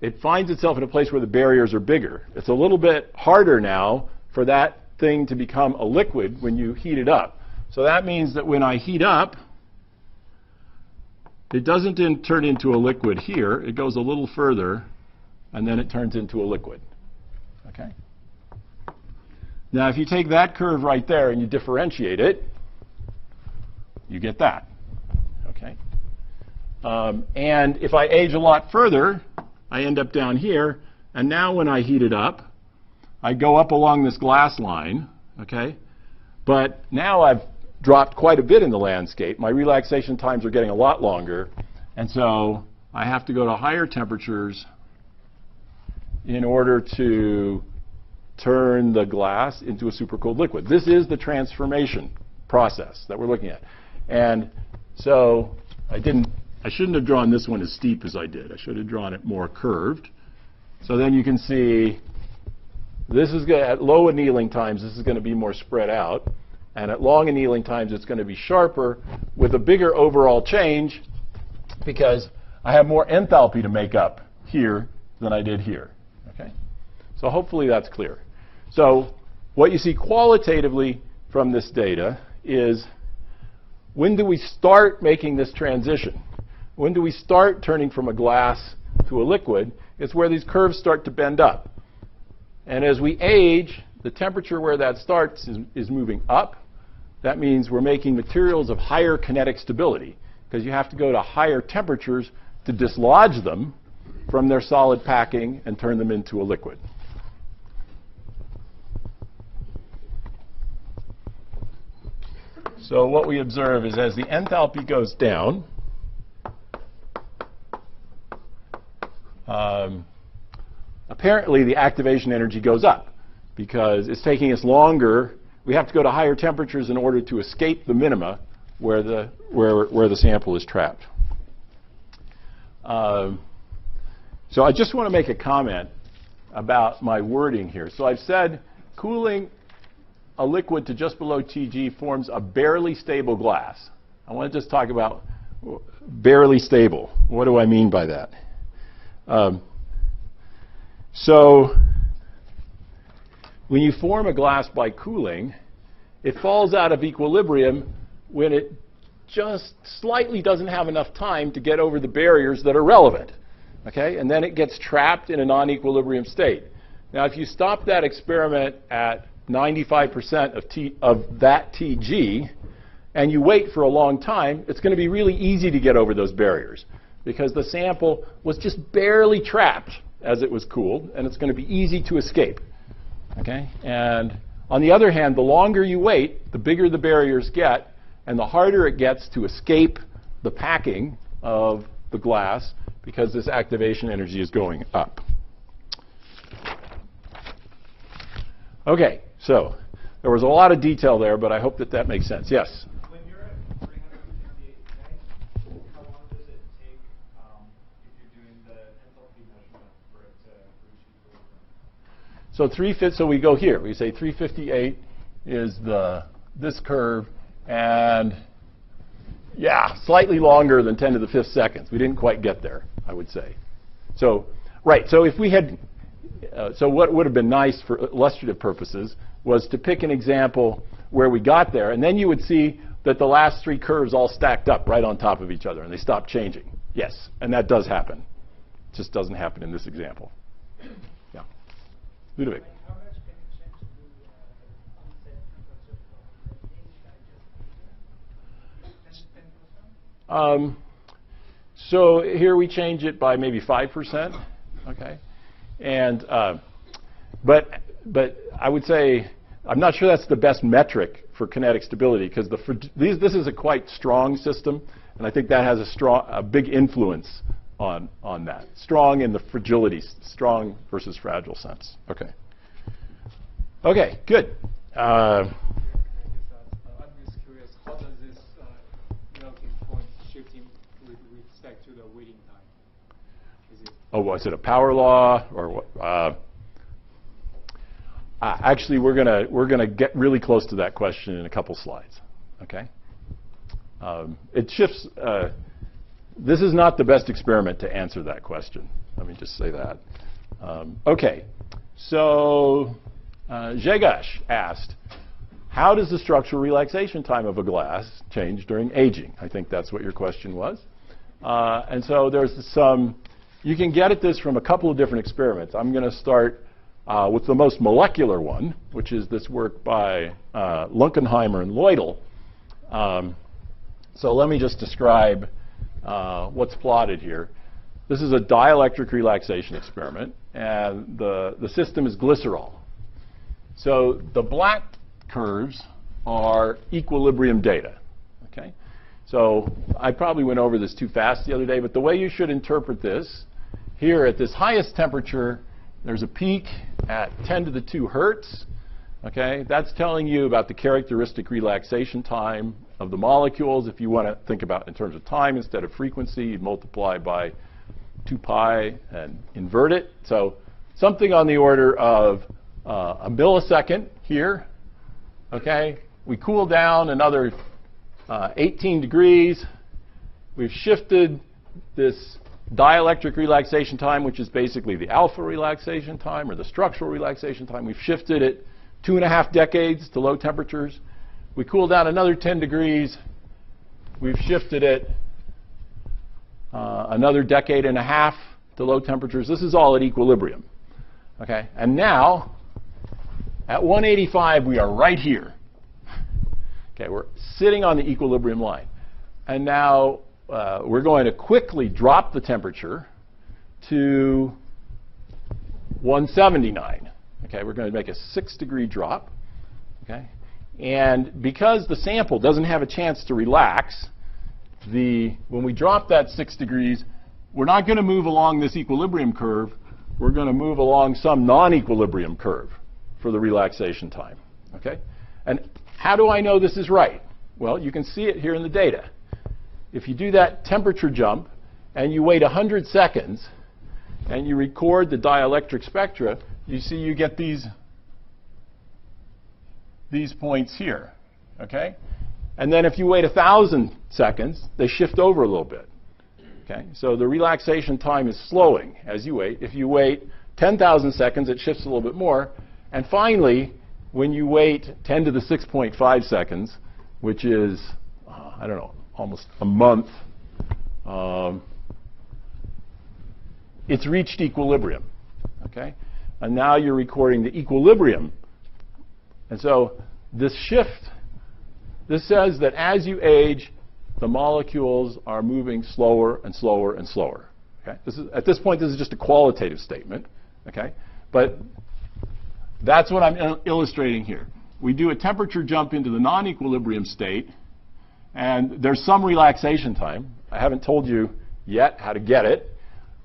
it finds itself in a place where the barriers are bigger. It's a little bit harder now for that thing to become a liquid when you heat it up. So that means that when I heat up, it doesn't turn into a liquid here. It goes a little further, and then it turns into a liquid. Okay? Now, if you take that curve right there and you differentiate it, you get that. Okay? And if I age a lot further, I end up down here. And now when I heat it up, I go up along this glass line. Okay? But now I've dropped quite a bit in the landscape. My relaxation times are getting a lot longer. And so I have to go to higher temperatures in order to turn the glass into a supercooled liquid. This is the transformation process that we're looking at. And so I shouldn't have drawn this one as steep as I did. I should have drawn it more curved. So then you can see this is at low annealing times, this is going to be more spread out. And at long annealing times, it's going to be sharper with a bigger overall change because I have more enthalpy to make up here than I did here. Okay? So hopefully that's clear. So what you see qualitatively from this data is when do we start making this transition? When do we start turning from a glass to a liquid? It's where these curves start to bend up. And as we age, the temperature where that starts is moving up. That means we're making materials of higher kinetic stability because you have to go to higher temperatures to dislodge them from their solid packing and turn them into a liquid. So what we observe is as the enthalpy goes down, apparently the activation energy goes up because it's taking us longer. We have to go to higher temperatures in order to escape the minima where the sample is trapped. So I just want to make a comment about my wording here. So I've said cooling a liquid to just below TG forms a barely stable glass. I want to just talk about barely stable. What do I mean by that? So when you form a glass by cooling, it falls out of equilibrium when it just slightly doesn't have enough time to get over the barriers that are relevant. Okay? And then it gets trapped in a non-equilibrium state. Now, if you stop that experiment at 95% of that TG, and you wait for a long time, it's going to be really easy to get over those barriers because the sample was just barely trapped as it was cooled, and it's going to be easy to escape. Okay? And on the other hand, the longer you wait, the bigger the barriers get, and the harder it gets to escape the packing of the glass because this activation energy is going up. Okay, so there was a lot of detail there, but I hope that that makes sense. Yes? When you're at 358K, how long does it take if you're doing the enthalpy measurement for it to reach equilibrium? So we go here. We say 358 is this curve, and yeah, slightly longer than 10 to the 5th seconds. We didn't quite get there, I would say. So, right, so if we had, so what would have been nice for illustrative purposes was to pick an example where we got there, and then you would see that the last 3 curves all stacked up right on top of each other, and they stopped changing. Yes, and that does happen. It just doesn't happen in this example. Yeah. Ludovic. How much can you change the onset temperature from the initial? 10%? So here we change it by maybe 5%. Okay. And but I would say I'm not sure that's the best metric for kinetic stability because this is a quite strong system, and I think that has a big influence on that. Strong in the fragility, strong versus fragile sense. Okay. Okay. Good. I'm just curious, how does this melting point shifting with respect to the waiting time? Is it Was it a power law or what? Actually, we're gonna get really close to that question in a couple slides. Okay. It shifts. This is not the best experiment to answer that question. Let me just say that. Okay. So Jegash asked, how does the structural relaxation time of a glass change during aging? I think that's what your question was. And so there's some, you can get at this from a couple of different experiments. I'm going to start with the most molecular one, which is this work by Lunkenheimer and Leudel. So let me just describe what's plotted here. This is a dielectric relaxation experiment, and the system is glycerol. So the black curves are equilibrium data. Okay? So I probably went over this too fast the other day, but the way you should interpret this, here at this highest temperature, there's a peak at 10 to the 2 hertz. Okay? That's telling you about the characteristic relaxation time of the molecules. If you want to think about in terms of time instead of frequency, you'd multiply by 2 pi and invert it. So something on the order of a millisecond here. Okay? We cool down another 18 degrees. We've shifted this dielectric relaxation time, which is basically the alpha relaxation time or the structural relaxation time. We've shifted it 2.5 decades to low temperatures. We cool down another 10 degrees. We've shifted it another 1.5 decades to low temperatures. This is all at equilibrium. Okay? And now, at 185, we are right here. Okay, we're sitting on the equilibrium line. And now we're going to quickly drop the temperature to 179. Okay, we're going to make a 6-degree drop. Okay? And because the sample doesn't have a chance to relax, when we drop that 6 degrees, we're not going to move along this equilibrium curve. We're going to move along some non-equilibrium curve for the relaxation time. Okay? And how do I know this is right? Well, you can see it here in the data. If you do that temperature jump and you wait 100 seconds and you record the dielectric spectra, you see you get these points here. Okay? And then if you wait 1,000 seconds, they shift over a little bit. Okay? So the relaxation time is slowing as you wait. If you wait 10,000 seconds, it shifts a little bit more. And finally, when you wait 10 to the 6.5 seconds, which is, I don't know, almost a month, it's reached equilibrium. Okay? And now you're recording the equilibrium. And so this shift, this says that as you age, the molecules are moving slower and slower and slower. Okay? At this point, this is just a qualitative statement. Okay? But that's what I'm illustrating here. We do a temperature jump into the non-equilibrium state, and there's some relaxation time. I haven't told you yet how to get it.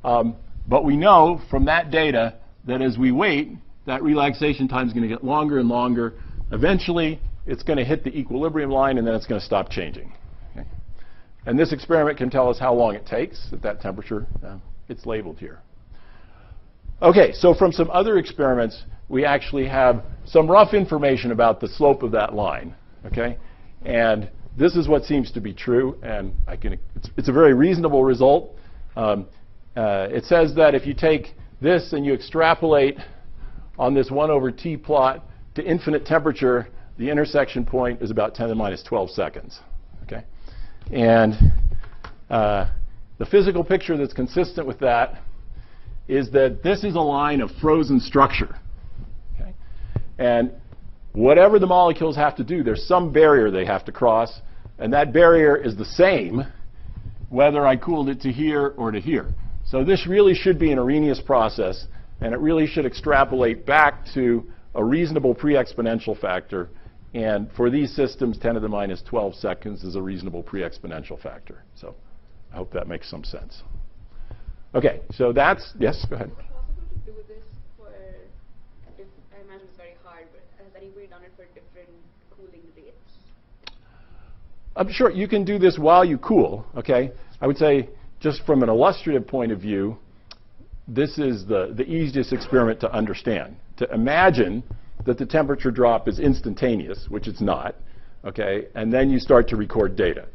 But we know from that data that as we wait, that relaxation time is going to get longer and longer. Eventually, it's going to hit the equilibrium line, and then it's going to stop changing. Okay? And this experiment can tell us how long it takes at that temperature. It's labeled here. OK, so from some other experiments, we actually have some rough information about the slope of that line. Okay? And this is what seems to be true, and it's a very reasonable result. It says that if you take this and you extrapolate on this 1/t plot to infinite temperature, the intersection point is about 10 to the minus 12 seconds. Okay? And the physical picture that's consistent with that is that this is a line of frozen structure. Okay? And whatever the molecules have to do, there's some barrier they have to cross, and that barrier is the same whether I cooled it to here or to here. So this really should be an Arrhenius process, and it really should extrapolate back to a reasonable pre-exponential factor. And for these systems, 10 to the minus 12 seconds is a reasonable pre-exponential factor. So I hope that makes some sense. OK, so that's, yes, go ahead. Is it possible to do this for, I imagine it's very hard, but has anybody done it for different cooling rates? I'm sure you can do this while you cool. OK, I would say just from an illustrative point of view, this is the easiest experiment to understand. To imagine that the temperature drop is instantaneous, which it's not, okay, and then you start to record data.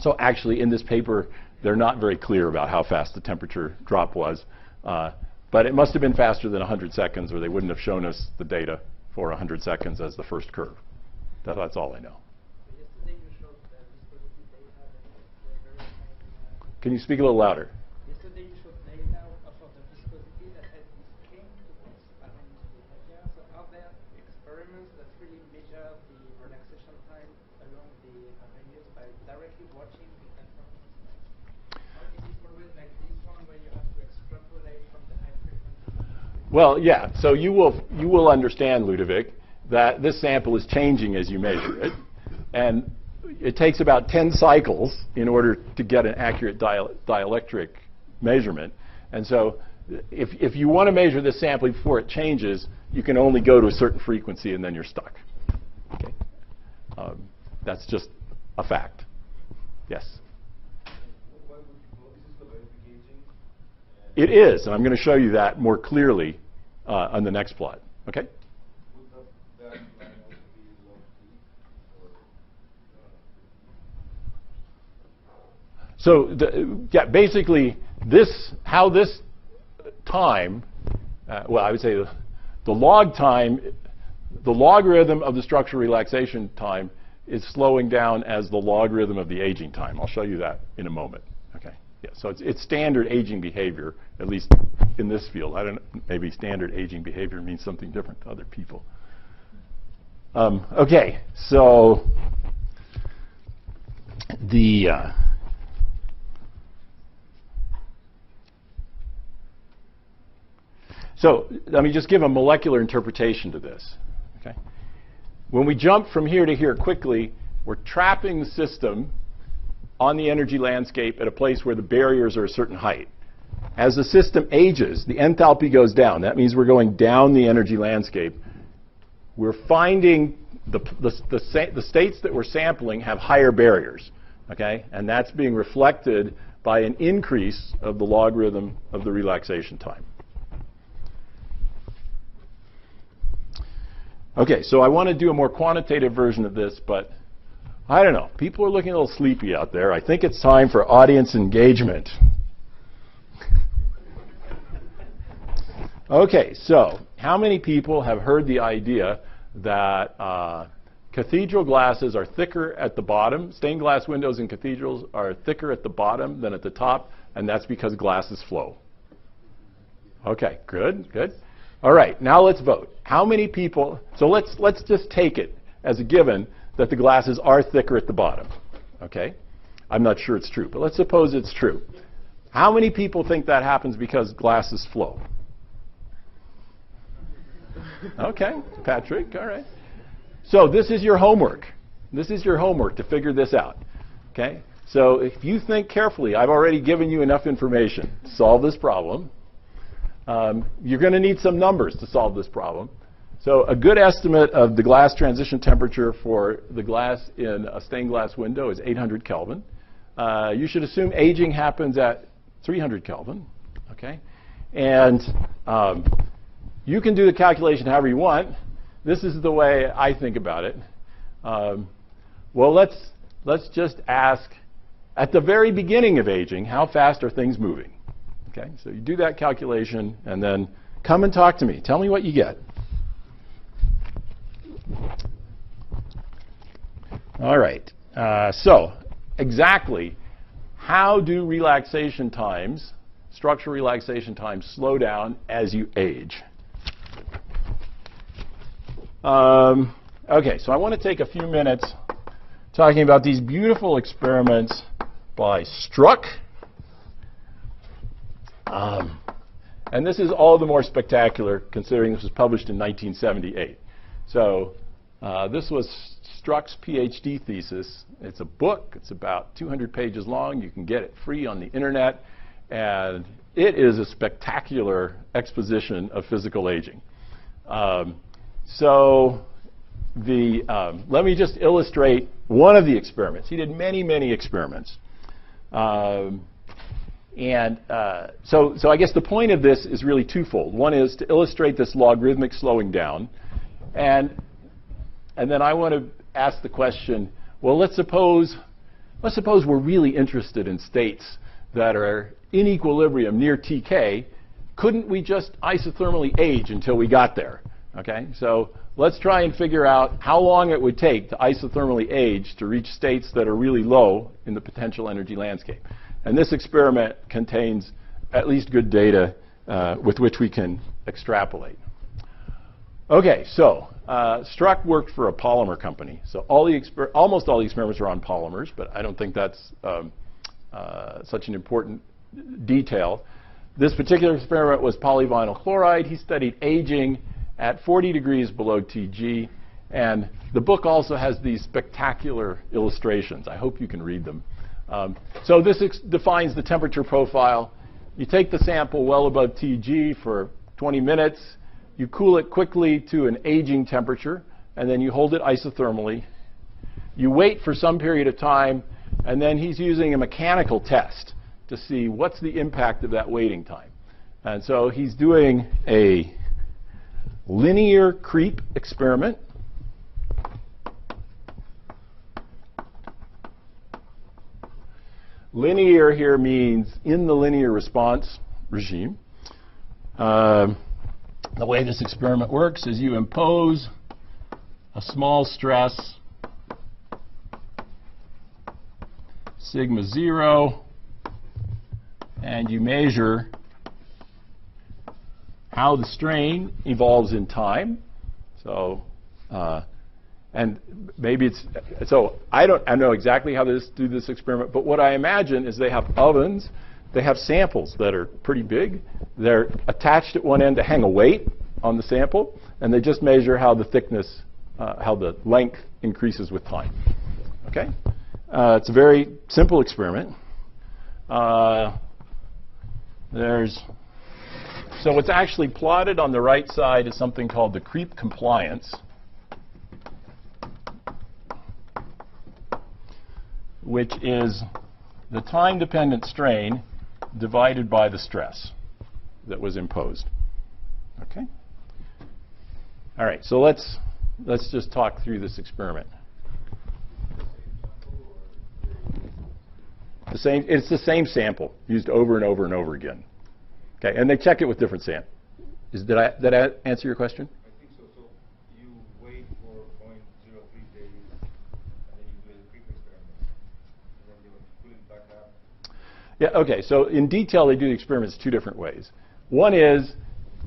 So actually, in this paper, they're not very clear about how fast the temperature drop was, but it must have been faster than 100 seconds, or they wouldn't have shown us the data for 100 seconds as the first curve. That's all I know. Yesterday you showed the viscosity data that very high. Can you speak a little louder? Yesterday you showed data of the viscosity that had came towards around the Ediger. So are there experiments that really measure the relaxation time along the Arrhenius by directly watching the Enthalpy? Or is it always like this one where you have to extrapolate from the high frequency? Well, yeah. So you will understand, Ludovic, that this sample is changing as you measure it, and it takes about 10 cycles in order to get an accurate dielectric measurement. And so if you want to measure this sample before it changes, you can only go to a certain frequency, and then you're stuck. Okay. That's just a fact. Yes? It is, and I'm going to show you that more clearly on the next plot. Okay? So yeah, basically, how this time, well, I would say the log time, the logarithm of the structural relaxation time is slowing down as the logarithm of the aging time. I'll show you that in a moment. Okay. Yeah. So it's standard aging behavior, at least in this field. I don't know, maybe standard aging behavior means something different to other people. Okay. So So let me just give a molecular interpretation to this. Okay? When we jump from here to here quickly, we're trapping the system on the energy landscape at a place where the barriers are a certain height. As the system ages, the enthalpy goes down. That means we're going down the energy landscape. We're finding the states that we're sampling have higher barriers. Okay? And that's being reflected by an increase of the logarithm of the relaxation time. Okay, so I want to do a more quantitative version of this, but I don't know. People are looking a little sleepy out there. I think it's time for audience engagement. Okay, so how many people have heard the idea that cathedral glasses are thicker at the bottom? Stained glass windows in cathedrals are thicker at the bottom than at the top, and that's because glasses flow. Okay, good, good. All right, now let's vote. How many people, so let's just take it as a given that the glasses are thicker at the bottom, okay? I'm not sure it's true, but let's suppose it's true. How many people think that happens because glasses flow? Okay, Patrick, all right. So this is your homework. This is your homework to figure this out, okay? So if you think carefully, I've already given you enough information to solve this problem. You're going to need some numbers to solve this problem. So a good estimate of the glass transition temperature for the glass in a stained glass window is 800 Kelvin. You should assume aging happens at 300 Kelvin, okay? And you can do the calculation however you want. This is the way I think about it. Well, let's just ask, at the very beginning of aging, how fast are things moving? Okay, so you do that calculation, and then come and talk to me. Tell me what you get. All right, so exactly how do relaxation times, structural relaxation times, slow down as you age? Okay, so I want to take a few minutes talking about these beautiful experiments by Struck. And this is all the more spectacular considering this was published in 1978. So this was Struck's PhD thesis. It's a book. It's about 200 pages long. You can get it free on the internet. And it is a spectacular exposition of physical aging. Let me just illustrate one of the experiments. He did many, many experiments. So I guess the point of this is really twofold. One is to illustrate this logarithmic slowing down. And then I want to ask the question, well, let's suppose we're really interested in states that are in equilibrium near TK. Couldn't we just isothermally age until we got there? Okay, so let's try and figure out how long it would take to isothermally age to reach states that are really low in the potential energy landscape. And this experiment contains at least good data with which we can extrapolate. Okay, so Struck worked for a polymer company. So almost all the experiments are on polymers, but I don't think that's such an important detail. This particular experiment was polyvinyl chloride. He studied aging at 40 degrees below TG. And the book also has these spectacular illustrations. I hope you can read them. So this defines the temperature profile. You take the sample well above TG for 20 minutes. You cool it quickly to an aging temperature, and then you hold it isothermally. You wait for some period of time, and then he's using a mechanical test to see what's the impact of that waiting time. And so he's doing a linear creep experiment. Linear here means in the linear response regime. The way this experiment works is you impose a small stress, sigma 0, and you measure how the strain evolves in time. So, and maybe it's, so I know exactly how to do this experiment, but what I imagine is they have ovens, they have samples that are pretty big, they're attached at one end to hang a weight on the sample, and they just measure how the thickness, how the length increases with time. Okay? It's a very simple experiment. So what's actually plotted on the right side is something called the creep compliance, which is the time-dependent strain divided by the stress that was imposed. Okay? All right, so let's just talk through this experiment. It's the same sample used over and over and over again. Okay, and they check it with different samples. Did I answer your question? I think so. So you wait for 0.03 days, and then you do a quick experiment, and then you pull it back up. Yeah, okay, so in detail, they do the experiments 2 different ways. One is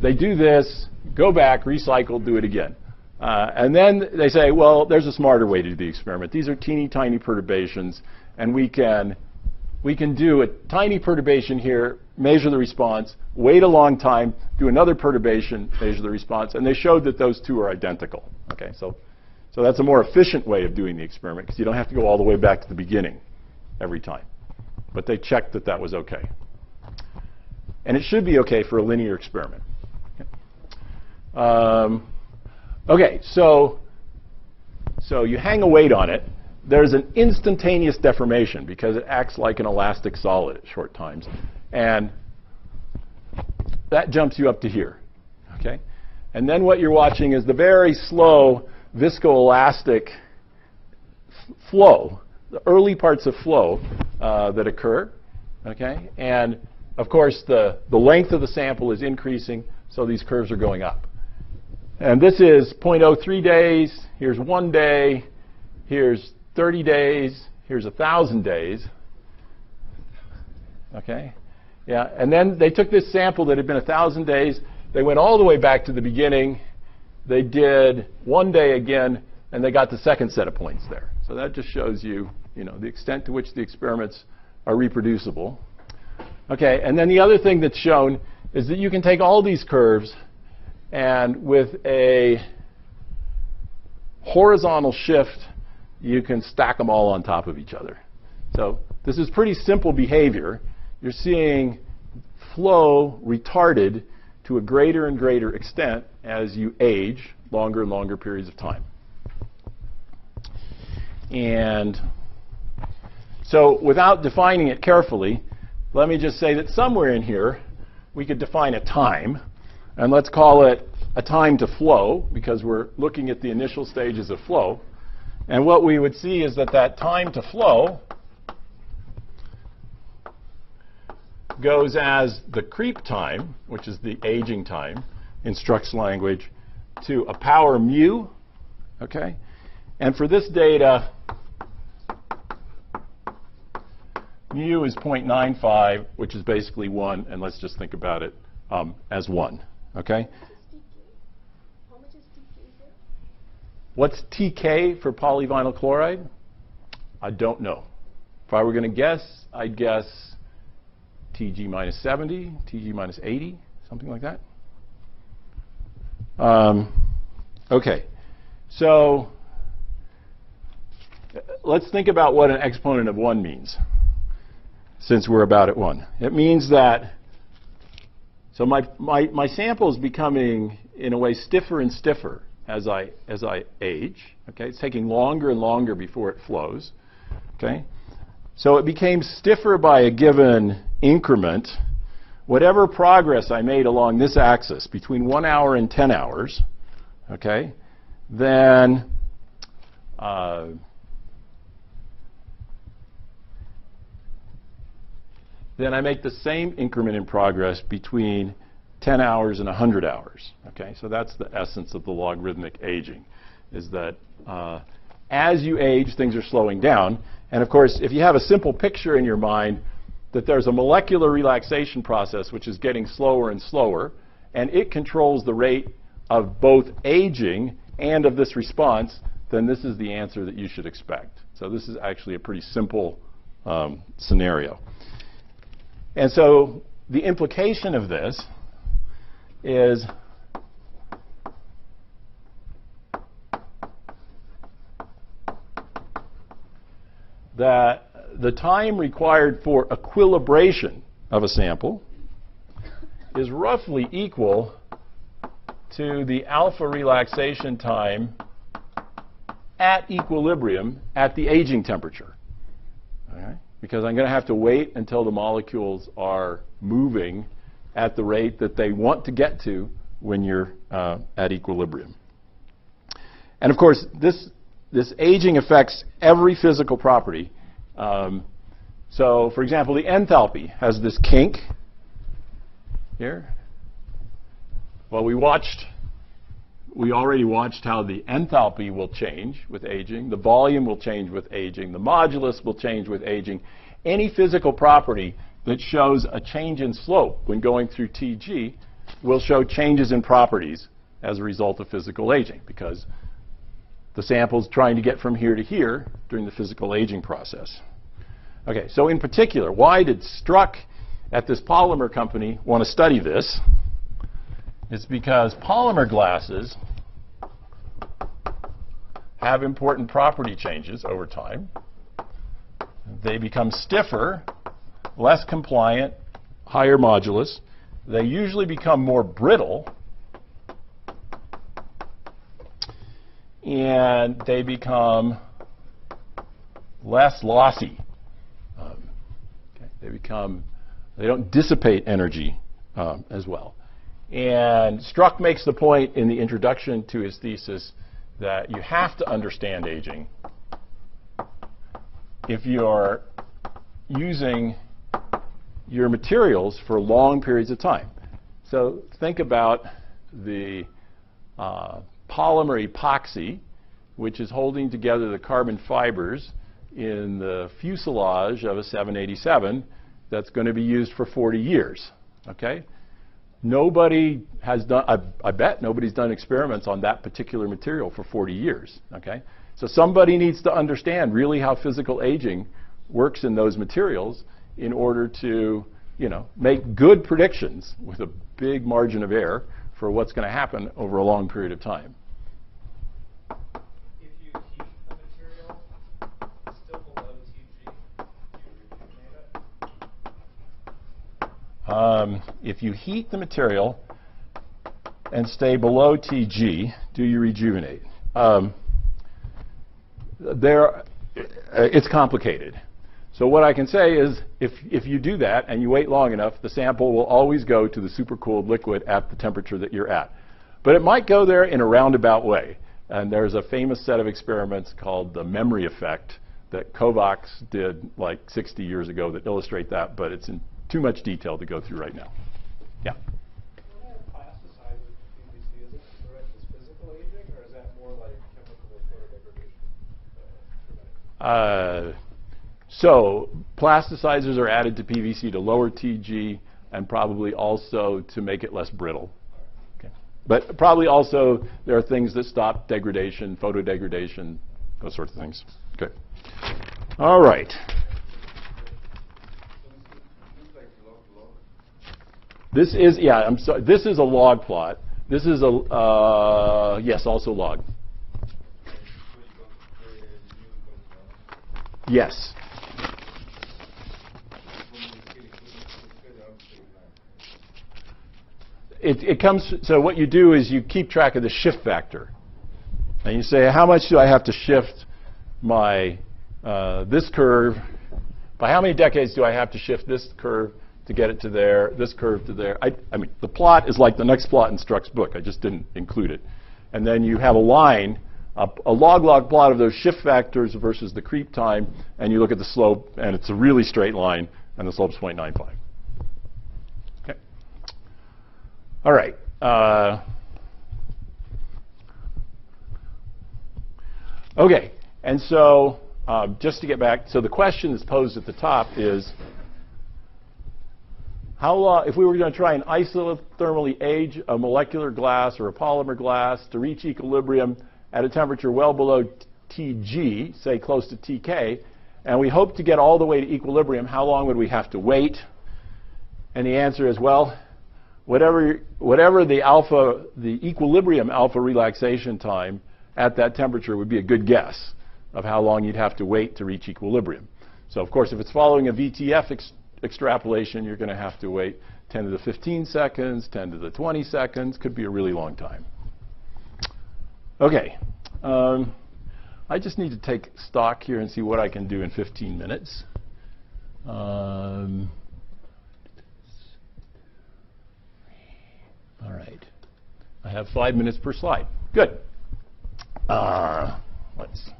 they do this, go back, recycle, do it again. And then they say, well, there's a smarter way to do the experiment. These are teeny tiny perturbations, and we can do a tiny perturbation here, measure the response, wait a long time, do another perturbation, measure the response, and they showed that those 2 are identical. Okay, so that's a more efficient way of doing the experiment because you don't have to go all the way back to the beginning every time. But they checked that that was okay. And it should be okay for a linear experiment. Okay, so you hang a weight on it. There's an instantaneous deformation because it acts like an elastic solid at short times. And that jumps you up to here. Okay? And then what you're watching is the very slow viscoelastic flow, the early parts of flow that occur. Okay? And of course, the length of the sample is increasing, so these curves are going up. And this is 0.03 days. Here's 1 day. Here's 30 days. Here's 1,000 days. Okay? Yeah, and then they took this sample that had been 1,000 days. They went all the way back to the beginning. They did 1 day again, and they got the second set of points there. So that just shows you, the extent to which the experiments are reproducible. Okay, and then the other thing that's shown is that you can take all these curves and with a horizontal shift, you can stack them all on top of each other. So this is pretty simple behavior. You're seeing flow retarded to a greater and greater extent as you age longer and longer periods of time. And so without defining it carefully, let me just say that somewhere in here, we could define a time. And let's call it a time to flow, because we're looking at the initial stages of flow. And what we would see is that that time to flow goes as the creep time, which is the aging time in Struck's language, to a power mu. Okay? And for this data, mu is 0.95, which is basically 1, and let's just think about it as 1. Okay? How much is TK here? What's TK for polyvinyl chloride? I don't know. If I were going to guess, I'd guess TG minus 70, TG minus 80, something like that. Okay. So let's think about what an exponent of 1 means, since we're about at 1. It means that so my sample is becoming, in a way, stiffer and stiffer as I age. Okay, it's taking longer and longer before it flows. Okay, so it became stiffer by a given increment. Whatever progress I made along this axis between 1 hour and 10 hours, okay, then I make the same increment in progress between 10 hours and 100 hours. Okay, so that's the essence of the logarithmic aging, is that as you age, things are slowing down. And of course, if you have a simple picture in your mind that there's a molecular relaxation process which is getting slower and slower, and it controls the rate of both aging and of this response, then this is the answer that you should expect. So this is actually a pretty simple scenario. And so the implication of this is that the time required for equilibration of a sample is roughly equal to the alpha relaxation time at equilibrium at the aging temperature. All right? Because I'm going to have to wait until the molecules are moving at the rate that they want to get to when you're at equilibrium. And of course, this aging affects every physical property. So, for example, the enthalpy has this kink here. Well, we already watched how the enthalpy will change with aging. The volume will change with aging. The modulus will change with aging. Any physical property that shows a change in slope when going through TG will show changes in properties as a result of physical aging, because the sample's trying to get from here to here during the physical aging process. Okay, so in particular, why did Struck at this polymer company want to study this? It's because polymer glasses have important property changes over time. They become stiffer, less compliant, higher modulus. They usually become more brittle, and they become less lossy. They don't dissipate energy as well. And Struck makes the point in the introduction to his thesis that you have to understand aging if you're using your materials for long periods of time. So think about the polymer epoxy, which is holding together the carbon fibers in the fuselage of a 787 that's going to be used for 40 years. Okay? Nobody has done, I bet nobody's done experiments on that particular material for 40 years. Okay? So somebody needs to understand really how physical aging works in those materials in order to, make good predictions with a big margin of error for what's going to happen over a long period of time. If you heat the material still below TG, do you rejuvenate it? If you heat the material and stay below TG, do you rejuvenate? It's complicated. So what I can say is if you do that and you wait long enough, the sample will always go to the supercooled liquid at the temperature that you're at. But it might go there in a roundabout way. And there's a famous set of experiments called the memory effect that Kovacs did like 60 years ago that illustrate that, but it's in too much detail to go through right now. Yeah? When I plasticize with PVC, is it correct as physical aging, or is that more like chemical photodegradation? So plasticizers are added to PVC to lower TG and probably also to make it less brittle. Okay. But probably also there are things that stop degradation, photodegradation, those sorts of things. Okay. All right. This is, I'm sorry, this is a log plot. This is a, yes, also log. Yes. It comes, so what you do is you keep track of the shift factor. And you say, how much do I have to shift my, this curve, by how many decades do I have to shift this curve to get it to there, this curve to there? I mean, the plot is like the next plot in Struck's book. I just didn't include it. And then you have a line, a log-log plot of those shift factors versus the creep time, and you look at the slope, and it's a really straight line, and the slope's 0.95. Okay. All right. Okay. And so just to get back, so the question that's posed at the top is, how long, if we were going to try and isothermally age a molecular glass or a polymer glass to reach equilibrium at a temperature well below TG, say close to TK, and we hope to get all the way to equilibrium, how long would we have to wait? And the answer is, well, whatever the equilibrium alpha relaxation time at that temperature would be a good guess of how long you'd have to wait to reach equilibrium. So of course, if it's following a VTF extrapolation, you're going to have to wait 10 to the 15 seconds, 10 to the 20 seconds, could be a really long time. Okay, I just need to take stock here and see what I can do in 15 minutes. All right, I have 5 minutes per slide. Good. Let's.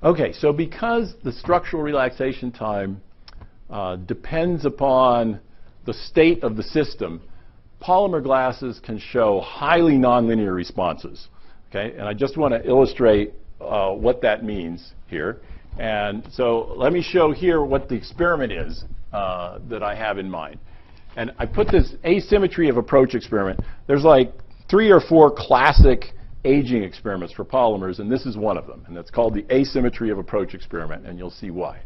Okay, so because the structural relaxation time depends upon the state of the system, polymer glasses can show highly nonlinear responses. Okay, and I just want to illustrate what that means here. And so let me show here what the experiment is that I have in mind. And I put this asymmetry of approach experiment. There's like 3 or 4 classic aging experiments for polymers, and this is one of them. And it's called the asymmetry of approach experiment, and you'll see why.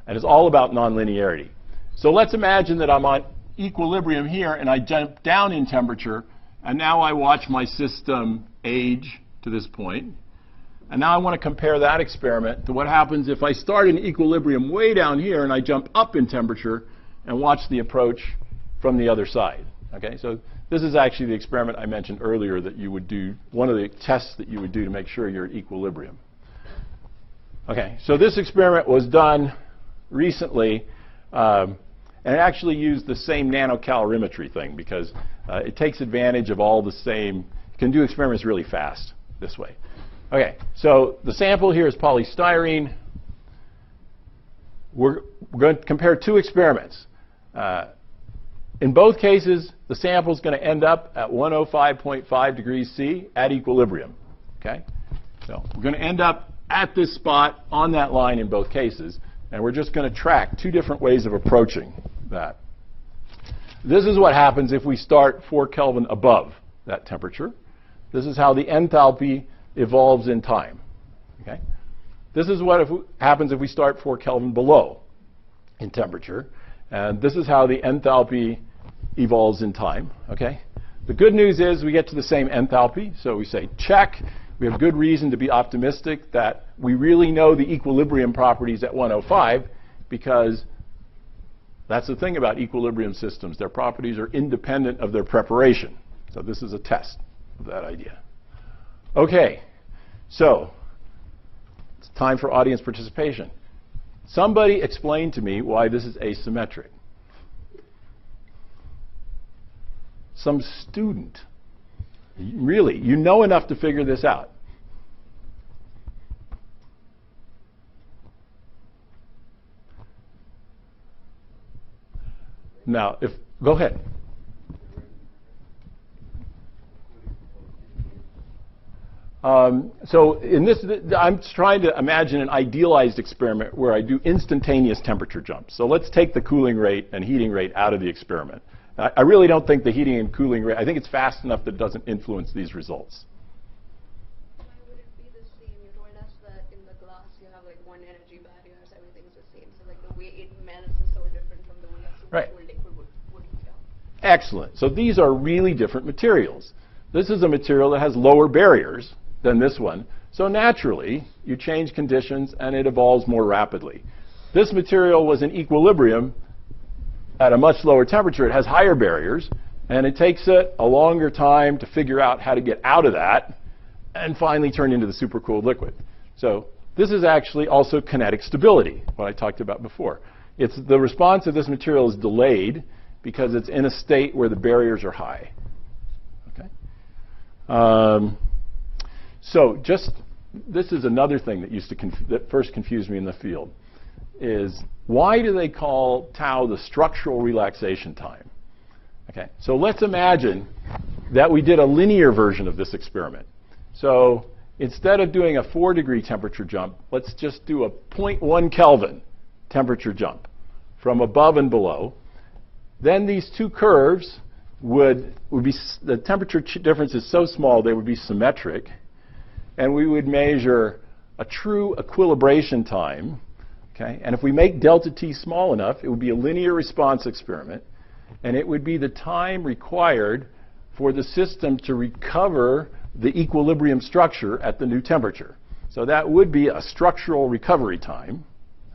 And it's all about nonlinearity. So let's imagine that I'm on equilibrium here, and I jump down in temperature, and now I watch my system age to this point. And now I want to compare that experiment to what happens if I start in equilibrium way down here, and I jump up in temperature and watch the approach from the other side. Okay, so this is actually the experiment I mentioned earlier that you would do, one of the tests that you would do to make sure you're at equilibrium. Okay, so this experiment was done recently, and it actually used the same nanocalorimetry thing because it takes advantage of all the same, you can do experiments really fast this way. Okay, so the sample here is polystyrene. We're going to compare 2 experiments. In both cases, the sample is going to end up at 105.5 degrees C at equilibrium. Okay? So we're going to end up at this spot on that line in both cases, and we're just going to track 2 different ways of approaching that. This is what happens if we start 4 Kelvin above that temperature. This is how the enthalpy evolves in time. Okay? This is what happens if we start 4 Kelvin below in temperature. And this is how the enthalpy evolves in time. Okay? The good news is we get to the same enthalpy. So we say check. We have good reason to be optimistic that we really know the equilibrium properties at 105 because that's the thing about equilibrium systems. Their properties are independent of their preparation. So this is a test of that idea. Okay, so it's time for audience participation. Somebody explain to me why this is asymmetric. Some student. Really, you know enough to figure this out. Now, go ahead. So in this, I'm trying to imagine an idealized experiment where I do instantaneous temperature jumps. So let's take the cooling rate and heating rate out of the experiment. I really don't think the heating and cooling rate, I think it's fast enough that it doesn't influence these results. Why would it be the same? You told us that in the glass you have like 1 energy barrier, so everything's the same. So like the way it melts is so different from the way a supercooled liquid would feel. Excellent. So these are really different materials. This is a material that has lower barriers than this one. So naturally, you change conditions and it evolves more rapidly. This material was in equilibrium at a much lower temperature. It has higher barriers, and it takes it a longer time to figure out how to get out of that and finally turn into the supercooled liquid. So this is actually also kinetic stability, what I talked about before. It's the response of this material is delayed because it's in a state where the barriers are high. Okay? So this is another thing that first confused me in the field, is why do they call tau the structural relaxation time? Okay, so let's imagine that we did a linear version of this experiment. So instead of doing a 4-degree temperature jump, let's just do a 0.1 Kelvin temperature jump from above and below. Then these 2 curves would be, the temperature difference is so small they would be symmetric. And we would measure a true equilibration time. Okay? And if we make delta t small enough, it would be a linear response experiment. And it would be the time required for the system to recover the equilibrium structure at the new temperature. So that would be a structural recovery time.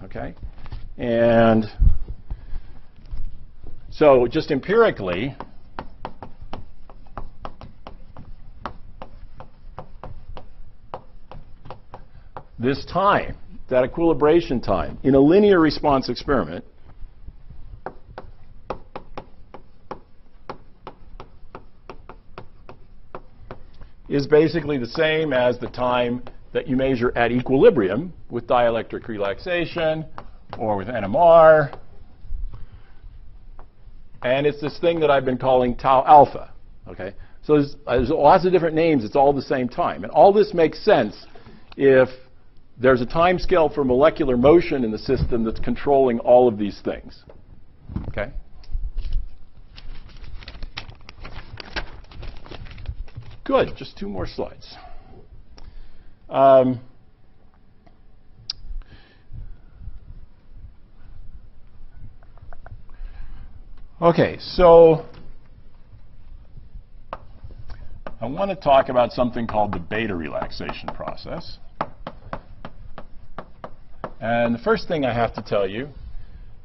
Okay? And so just empirically, this time, that equilibration time, in a linear response experiment, is basically the same as the time that you measure at equilibrium with dielectric relaxation or with NMR. And it's this thing that I've been calling tau alpha. Okay? So there's lots of different names. It's all the same time. And all this makes sense if there's a time scale for molecular motion in the system that's controlling all of these things. Okay? Good. Just 2 more slides. Okay, so I want to talk about something called the beta relaxation process. And the first thing I have to tell you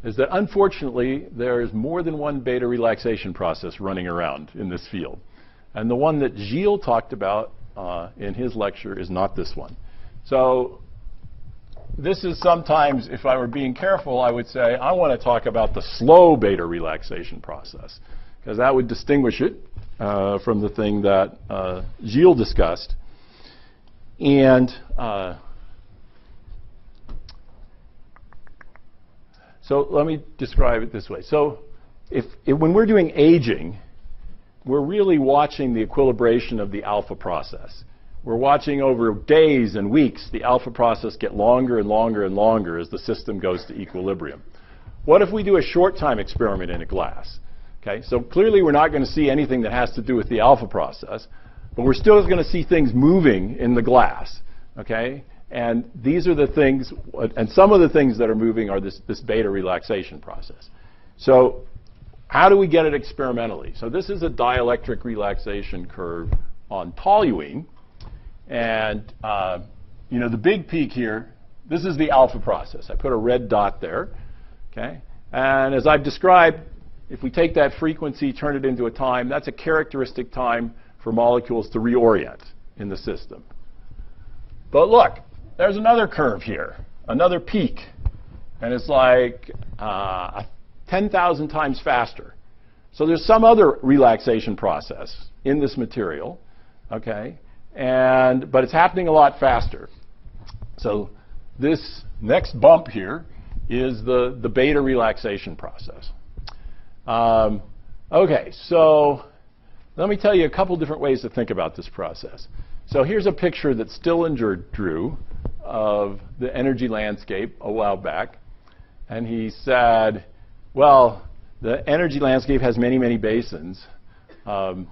is that unfortunately there is more than one beta relaxation process running around in this field. And the one that Gilles talked about in his lecture is not this one. So this is sometimes, if I were being careful, I would say I want to talk about the slow beta relaxation process, because that would distinguish it from the thing that Gilles discussed. And so let me describe it this way. So when we're doing aging, we're really watching the equilibration of the alpha process. We're watching over days and weeks the alpha process get longer and longer and longer as the system goes to equilibrium. What if we do a short time experiment in a glass? Okay, so clearly we're not going to see anything that has to do with the alpha process, but we're still going to see things moving in the glass. Okay, and these are the things, and some of the things that are moving are this beta relaxation process. So how do we get it experimentally? So this is a dielectric relaxation curve on toluene. And you know, the big peak here, this is the alpha process. I put a red dot there. Okay? And as I've described, if we take that frequency, turn it into a time, that's a characteristic time for molecules to reorient in the system. But look, there's another curve here, another peak. And it's like 10,000 times faster. So there's some other relaxation process in this material. Okay? But it's happening a lot faster. So this next bump here is the beta relaxation process. Okay, so let me tell you a couple different ways to think about this process. So here's a picture that Stillinger drew of the energy landscape a while back. And he said, well, the energy landscape has many, many basins. When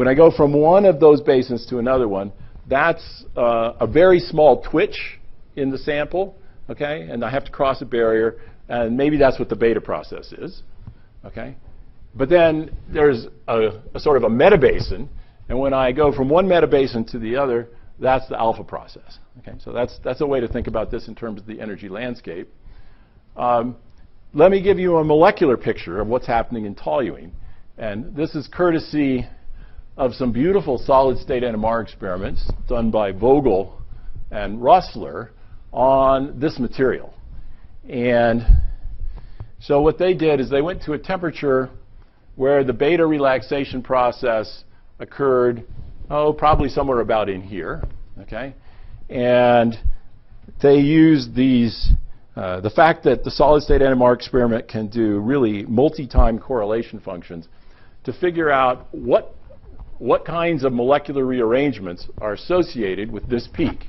I go from one of those basins to another one, that's a very small twitch in the sample, okay? And I have to cross a barrier, and maybe that's what the beta process is, okay? But then there's a sort of a metabasin, and when I go from one metabasin to the other, that's the alpha process, okay? So that's a way to think about this in terms of the energy landscape. Let me give you a molecular picture of what's happening in toluene. And this is courtesy of some beautiful solid-state NMR experiments done by Vogel and Rossler on this material. And so what they did is they went to a temperature where the beta relaxation process occurred, probably somewhere about in here, okay? And they used these, the fact that the solid-state NMR experiment can do really multi-time correlation functions to figure out what kinds of molecular rearrangements are associated with this peak,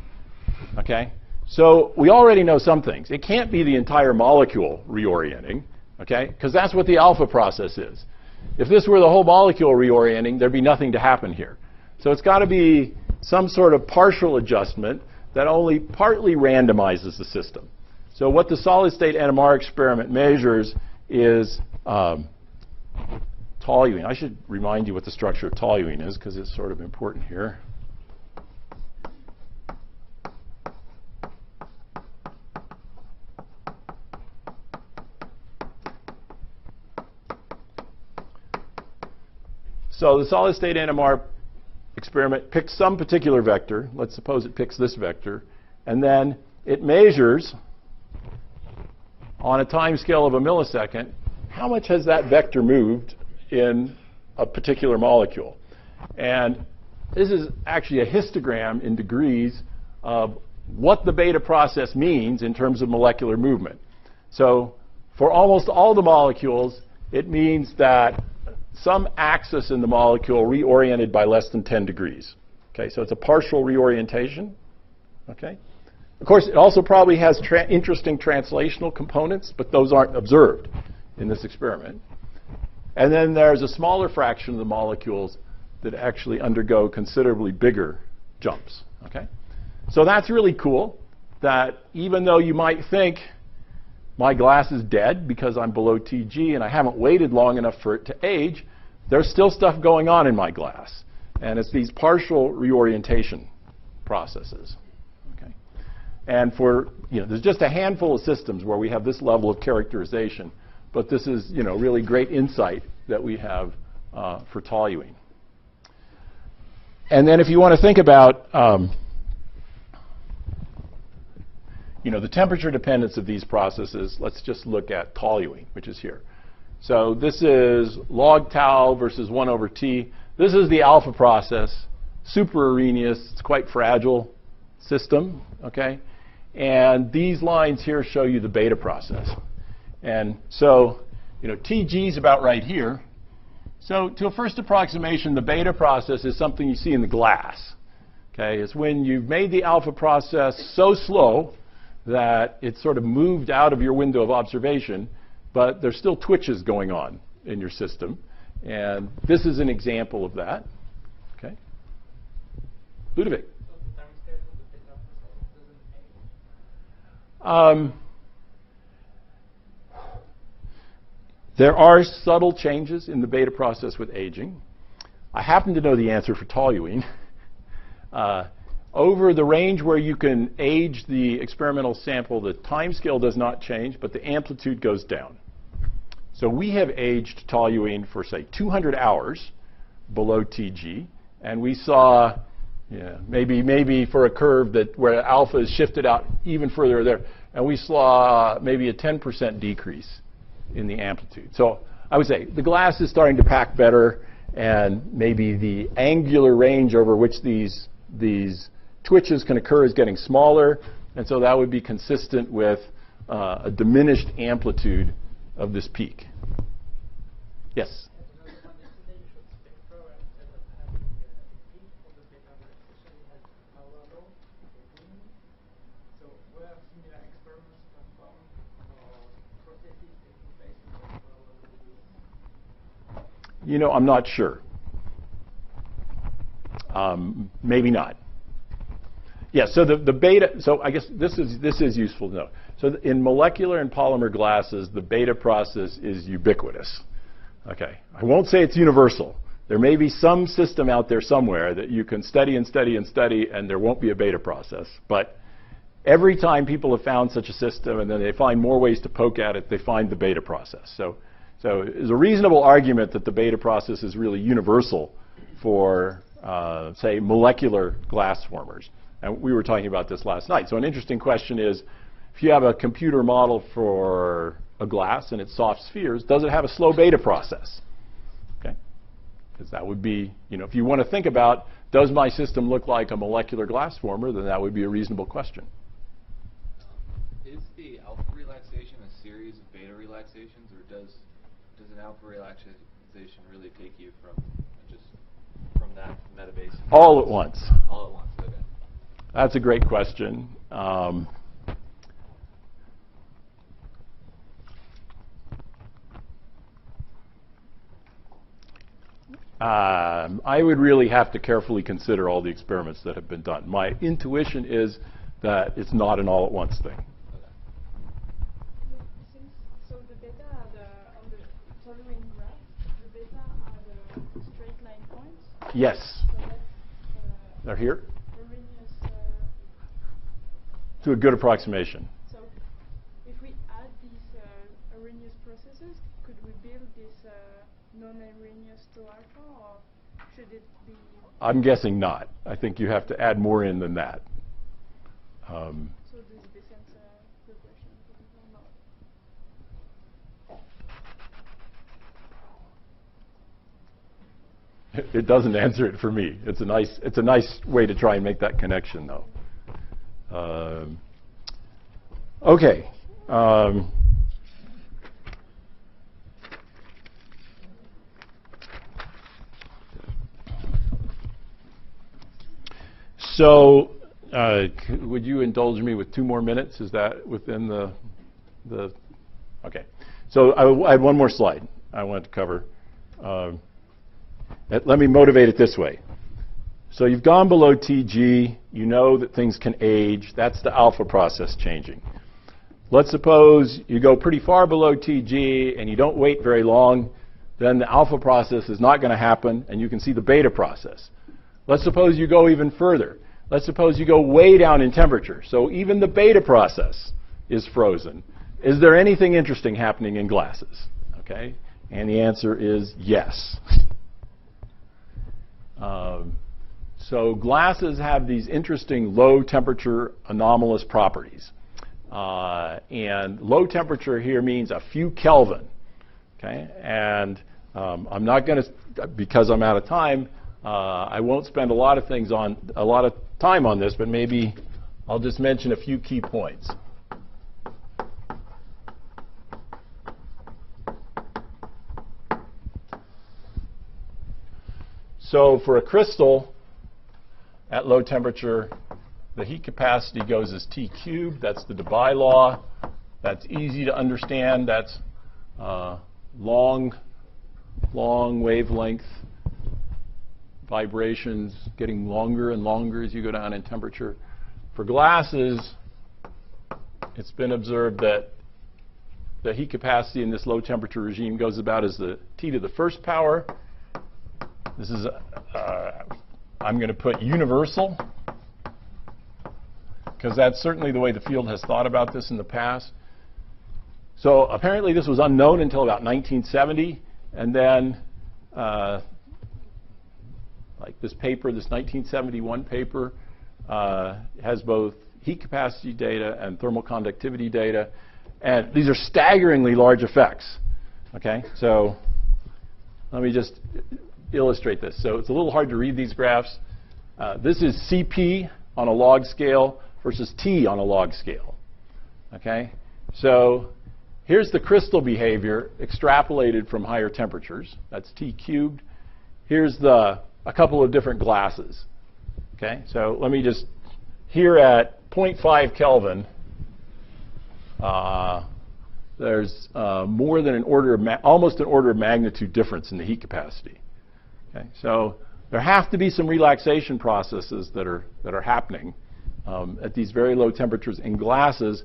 okay? So we already know some things. It can't be the entire molecule reorienting, okay? Because that's what the alpha process is. If this were the whole molecule reorienting, there'd be nothing to happen here. So it's got to be some sort of partial adjustment that only partly randomizes the system. So what the solid-state NMR experiment measures is toluene. I should remind you what the structure of toluene is, because it's sort of important here. So the solid-state NMR experiment picks some particular vector. Let's suppose it picks this vector. And then it measures, on a time scale of a millisecond, how much has that vector moved in a particular molecule. And this is actually a histogram in degrees of what the beta process means in terms of molecular movement. So for almost all the molecules, it means that some axis in the molecule reoriented by less than 10 degrees. Okay, so it's a partial reorientation. Okay. Of course, it also probably has interesting translational components, but those aren't observed in this experiment. And then there's a smaller fraction of the molecules that actually undergo considerably bigger jumps. Okay? So that's really cool, that even though you might think my glass is dead because I'm below TG and I haven't waited long enough for it to age, there's still stuff going on in my glass. And it's these partial reorientation processes. Okay? And for, there's just a handful of systems where we have this level of characterization. But this is, really great insight that we have for toluene. And then if you want to think about, the temperature dependence of these processes, let's just look at toluene, which is here. So this is log tau versus 1 over T. This is the alpha process, super Arrhenius. It's quite fragile system, okay? And these lines here show you the beta process. And so, TG is about right here. So to a first approximation, the beta process is something you see in the glass. Okay, it's when you've made the alpha process so slow that it's sort of moved out of your window of observation, but there's still twitches going on in your system. And this is an example of that. Okay, Ludovic. There are subtle changes in the beta process with aging. I happen to know the answer for toluene. Over the range where you can age the experimental sample, the time scale does not change, but the amplitude goes down. So we have aged toluene for, say, 200 hours below TG, and we saw, maybe for a curve where alpha is shifted out even further there, and we saw maybe a 10% decrease in the amplitude. So I would say the glass is starting to pack better, and maybe the angular range over which these twitches can occur is getting smaller, and so that would be consistent with a diminished amplitude of this peak. Yes? I'm not sure. Maybe not. Yeah, so the beta, so I guess this is useful to know. So in molecular and polymer glasses, the beta process is ubiquitous. Okay, I won't say it's universal. There may be some system out there somewhere that you can study and study and study, and there won't be a beta process. But every time people have found such a system, and then they find more ways to poke at it, they find the beta process. So there's a reasonable argument that the beta process is really universal for, say, molecular glass formers. And we were talking about this last night. So an interesting question is, if you have a computer model for a glass and it's soft spheres, does it have a slow beta process? Okay, because that would be, if you want to think about, does my system look like a molecular glass former, then that would be a reasonable question. Is the alpha relaxation a series of beta relaxations, or does an alpha relaxation really take you from that metabase? All at once. All at once, okay. That's a great question. I would really have to carefully consider all the experiments that have been done. My intuition is that it's not an all-at-once thing. So the beta on the toluene graph, the beta are the straight line points? Yes. So that's, they're here? Arrhenius, to a good approximation. So if we add these Arrhenius processes, could we build this non-Arrhenius to alpha, or should it be? I'm guessing not. I think you have to add more in than that. So does this answer the question or not? It doesn't answer it for me. It's a nice way to try and make that connection, though. Okay. So, would you indulge me with 2 more minutes? Is that within the okay. So I had one more slide I wanted to cover. Let me motivate it this way. So you've gone below TG. You know that things can age. That's the alpha process changing. Let's suppose you go pretty far below TG and you don't wait very long. Then the alpha process is not going to happen, and you can see the beta process. Let's suppose you go even further. Let's suppose you go way down in temperature. So even the beta process is frozen. Is there anything interesting happening in glasses? Okay, and the answer is yes. So glasses have these interesting low temperature anomalous properties. And low temperature here means a few Kelvin. Okay, and I'm not going to, because I'm out of time, I won't spend a lot of time on this, but maybe I'll just mention a few key points. So for a crystal at low temperature, the heat capacity goes as T cubed. That's the Debye law. That's easy to understand. That's long wavelength vibrations getting longer and longer as you go down in temperature. For glasses, it's been observed that the heat capacity in this low temperature regime goes about as the T to the first power. This is, I'm going to put universal, because that's certainly the way the field has thought about this in the past. So apparently this was unknown until about 1970, and then like this paper, this 1971 paper, has both heat capacity data and thermal conductivity data, and these are staggeringly large effects. Okay, so let me just illustrate this. So it's a little hard to read these graphs. This is CP on a log scale versus T on a log scale. Okay, so here's the crystal behavior extrapolated from higher temperatures. That's T cubed. Here's a couple of different glasses. Okay, so let me just, here at 0.5 Kelvin, there's more than almost an order of magnitude difference in the heat capacity. Okay, so there have to be some relaxation processes that are happening at these very low temperatures in glasses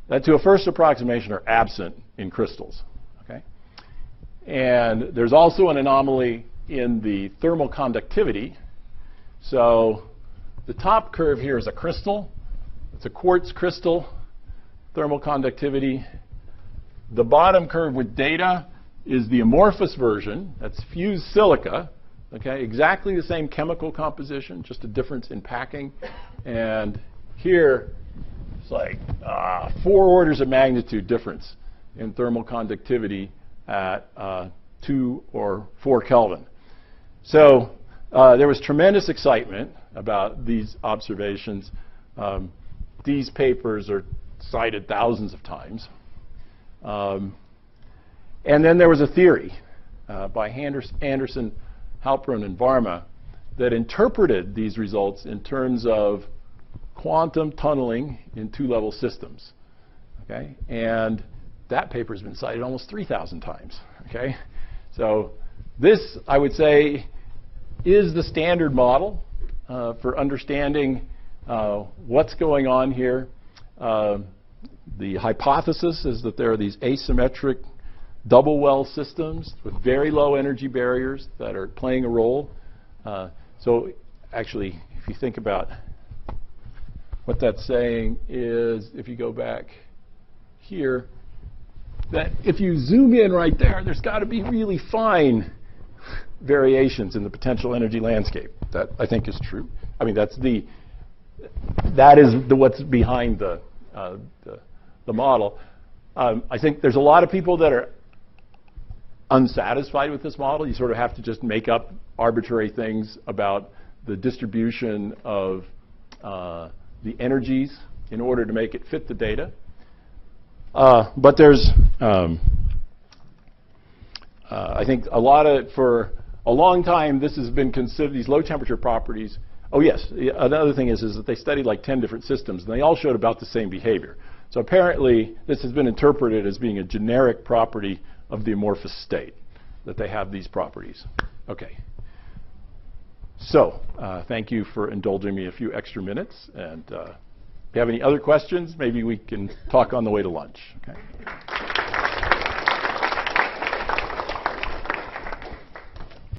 that, to a first approximation, are absent in crystals. Okay, and there's also an anomaly in the thermal conductivity. So the top curve here is a crystal. It's a quartz crystal, thermal conductivity. The bottom curve with data is the amorphous version. That's fused silica. Okay, exactly the same chemical composition, just a difference in packing. And here, it's like 4 orders of magnitude difference in thermal conductivity at 2 or 4 Kelvin. So there was tremendous excitement about these observations. These papers are cited thousands of times. And then there was a theory by Anderson, Halperin, and Varma that interpreted these results in terms of quantum tunneling in 2-level systems. Okay? And that paper has been cited almost 3,000 times. Okay? So this, I would say, is the standard model for understanding what's going on here. The hypothesis is that there are these asymmetric double well systems with very low energy barriers that are playing a role. So actually, if you think about what that's saying is, if you go back here, that if you zoom in right there, there's got to be really fine variations in the potential energy landscape. That, I think, is true. I mean, that is what's behind the model. I think there's a lot of people that are unsatisfied with this model. You sort of have to just make up arbitrary things about the distribution of the energies in order to make it fit the data. But there's, I think, for a long time, this has been considered, these low temperature properties. Oh yes, another thing is that they studied like 10 different systems, and they all showed about the same behavior. So apparently, this has been interpreted as being a generic property of the amorphous state, that they have these properties. Okay. So thank you for indulging me a few extra minutes. And if you have any other questions, maybe we can talk on the way to lunch. Okay.